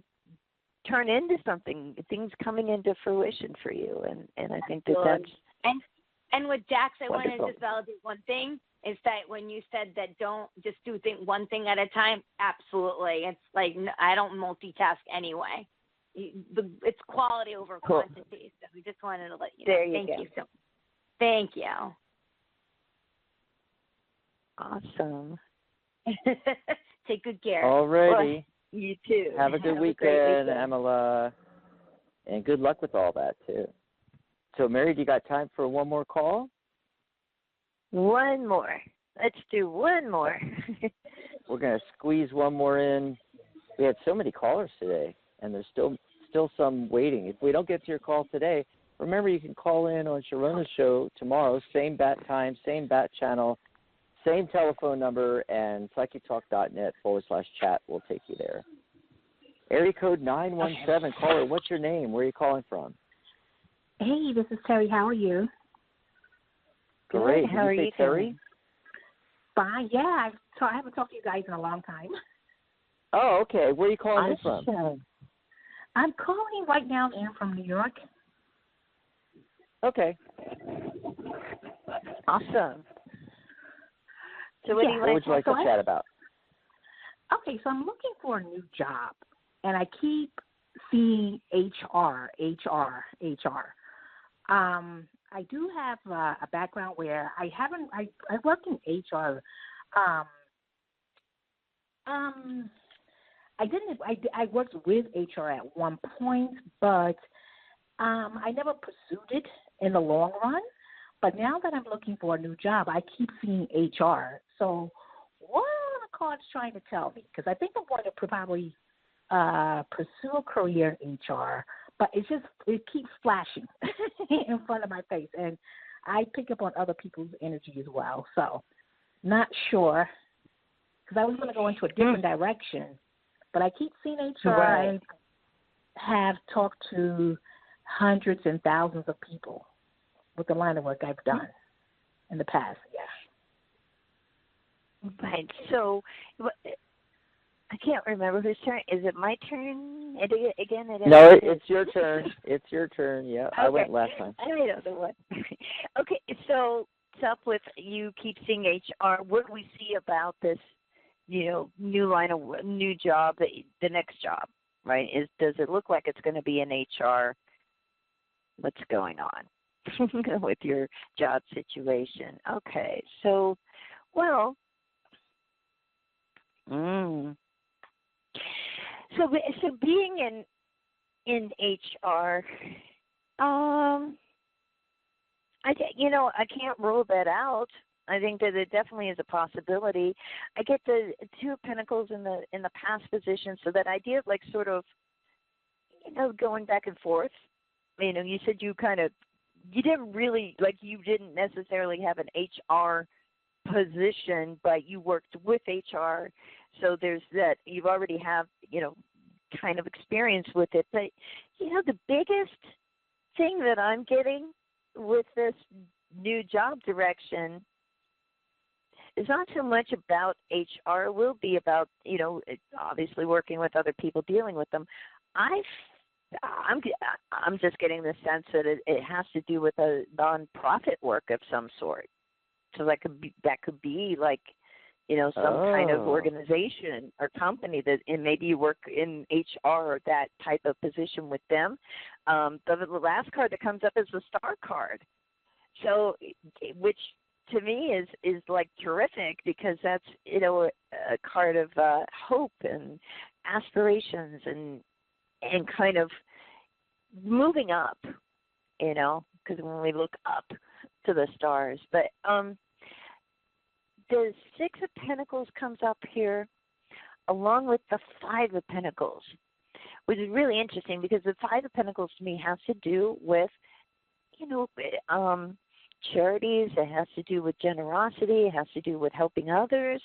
turn into something, things coming into fruition for you, and I think that's and with Jax, I wonderful. want to just validate one thing is that when you said that don't just do one thing at a time, absolutely, it's like I don't multitask anyway. It's quality over quantity. So we just wanted to let you know. There you Thank go. you so. Thank you. Awesome. Take good care. All righty. Well, you too. Have a good weekend, Amala. And good luck with all that, too. So, Mary, do you got time for one more call? One more. Let's do one more. We're going to squeeze one more in. We had so many callers today, and there's still some waiting. If we don't get to your call today, remember you can call in on Sharona's show tomorrow, same bat time, same bat channel, same telephone number, and psychictalk.net/chat will take you there. Area code 917. Caller, what's your name? Where are you calling from? Hey, this is Terry. How are you? Great. How are you, Terry? Fine. Yeah, I haven't talked to you guys in a long time. Oh, okay. Where are you calling in from? I'm calling right now in from New York. Okay. Awesome. So what would you like to chat about? Okay, so I'm looking for a new job, and I keep seeing HR. I do have a background where I worked in HR. I worked with HR at one point, but I never pursued it in the long run. But now that I'm looking for a new job, I keep seeing HR. So what are the cards trying to tell me? Because I think I'm going to probably pursue a career in HR, but it keeps flashing in front of my face. And I pick up on other people's energy as well. So not sure, because I was going to go into a different direction, but I keep seeing HR. Right. I have talked to hundreds and thousands of people with the line of work I've done in the past, Right. So I can't remember whose turn. Is it my turn again? No, it's your turn. It's your turn. Yeah, okay. I went last time. I don't know what. Okay, so it's up with you keep seeing HR. What do we see about this, new line of new job, the next job, right? Does it look like it's going to be in HR? What's going on with your job situation? Okay, so, well, So being in HR, I can't rule that out. I think that it definitely is a possibility. I get the Two of Pentacles in the past position, so that idea of like sort of, going back and forth. You said you didn't really, like, you didn't necessarily have an HR position, but you worked with HR. So there's that. You've already have, kind of experience with it. But, the biggest thing that I'm getting with this new job direction is not so much about HR. It will be about, obviously working with other people, dealing with them. I'm just getting the sense that it has to do with a nonprofit work of some sort. So that could be like, some kind of organization or company and maybe you work in HR or that type of position with them. The last card that comes up is the Star card. So, which to me is like terrific, because that's, a card of hope and aspirations and kind of moving up, because when we look up to the stars. But the Six of Pentacles comes up here. along with the Five of Pentacles, which is really interesting because the Five of Pentacles to me has to do with, charities. It has to do with generosity. It has to do with helping others.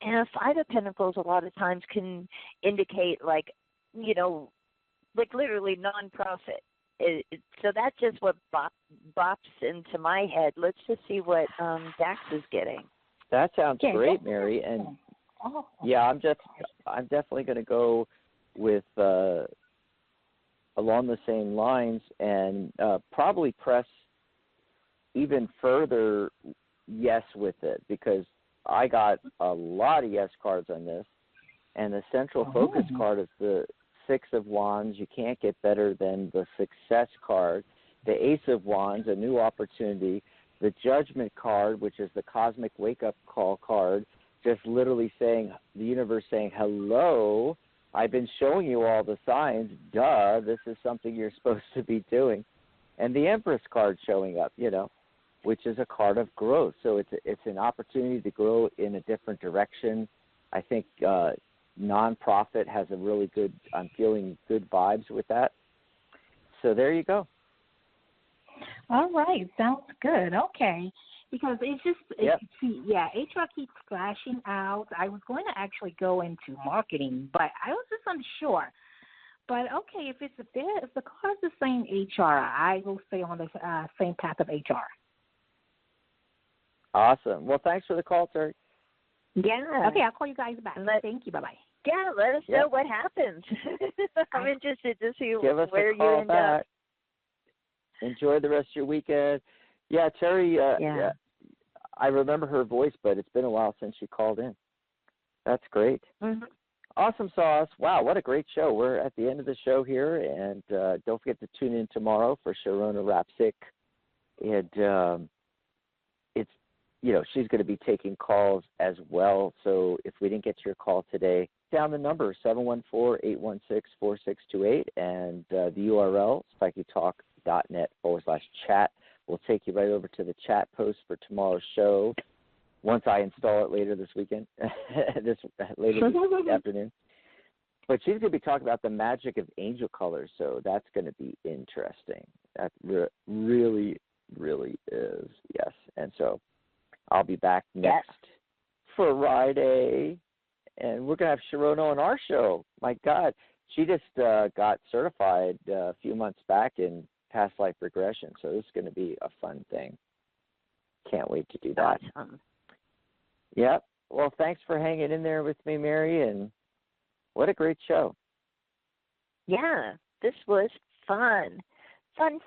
And a Five of Pentacles a lot of times can indicate like literally nonprofit. So that's just what bops into my head. Let's just see what Dax is getting. That sounds great, Mary. And yeah, I'm definitely going to go with along the same lines and probably press even further yes with it, because I got a lot of yes cards on this, and the central focus card is the Six of Wands. You can't get better than the Success card. The Ace of Wands, a new opportunity. The Judgment card, which is the cosmic wake-up call card, just literally saying, the universe saying, hello, I've been showing you all the signs. Duh, this is something you're supposed to be doing. And the Empress card showing up, which is a card of growth. So it's an opportunity to grow in a different direction. I think nonprofit has a really good, I'm feeling good vibes with that. So there you go. All right, sounds good. Okay. Because it's just, HR keeps flashing out. I was going to actually go into marketing, but I was just unsure. But okay, if the card's the same HR, I will stay on the same path of HR. Awesome. Well, thanks for the call, Terry. Yeah. Okay, I'll call you guys back. Thank you. Bye-bye. Yeah, let us know what happens. I'm interested to see Give us where a call you end back. up. Enjoy the rest of your weekend. Yeah, Terry, I remember her voice, but it's been a while since she called in. That's great. Mm-hmm. Awesome sauce. Wow, what a great show. We're at the end of the show here, and don't forget to tune in tomorrow for Sharona Rapsick. And it's, she's going to be taking calls as well. So if we didn't get to your call today, down the number, 714-816-4628, and the URL, psychetalk.net/chat. We'll take you right over to the chat post for tomorrow's show once I install it later this weekend, this afternoon. But she's going to be talking about the magic of angel colors, so that's going to be interesting. That really, really is, yes. And so I'll be back next Friday, and we're going to have Sharona on our show. My God, she just got certified a few months back in past life regression, so this is going to be a fun thing. Can't wait to do that. Awesome. Yep. Well, thanks for hanging in there with me, Mary, and what a great show. Yeah, this was fun. Fun.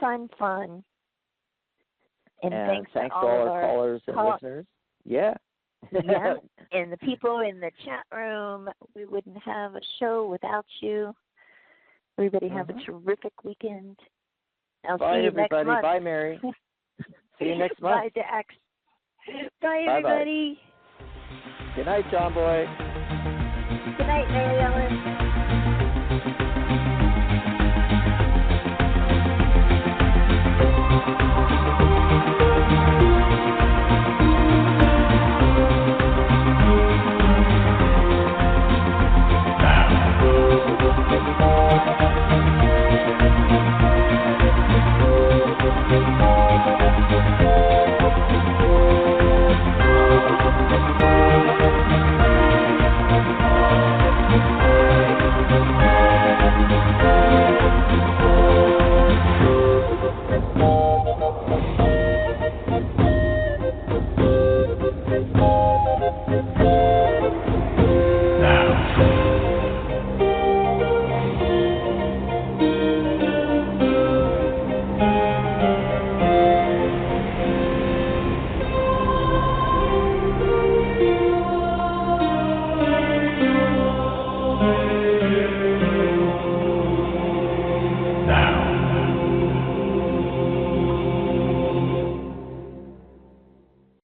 And thanks to all our callers and listeners. Yeah. Yeah, and the people in the chat room. We wouldn't have a show without you. Everybody have a terrific weekend. I'll Bye, see you everybody. next month. Bye, Mary. See you next month. Bye, Dax. Bye, everybody. Bye-bye. Good night, John Boy. Good night, Mary Ellen.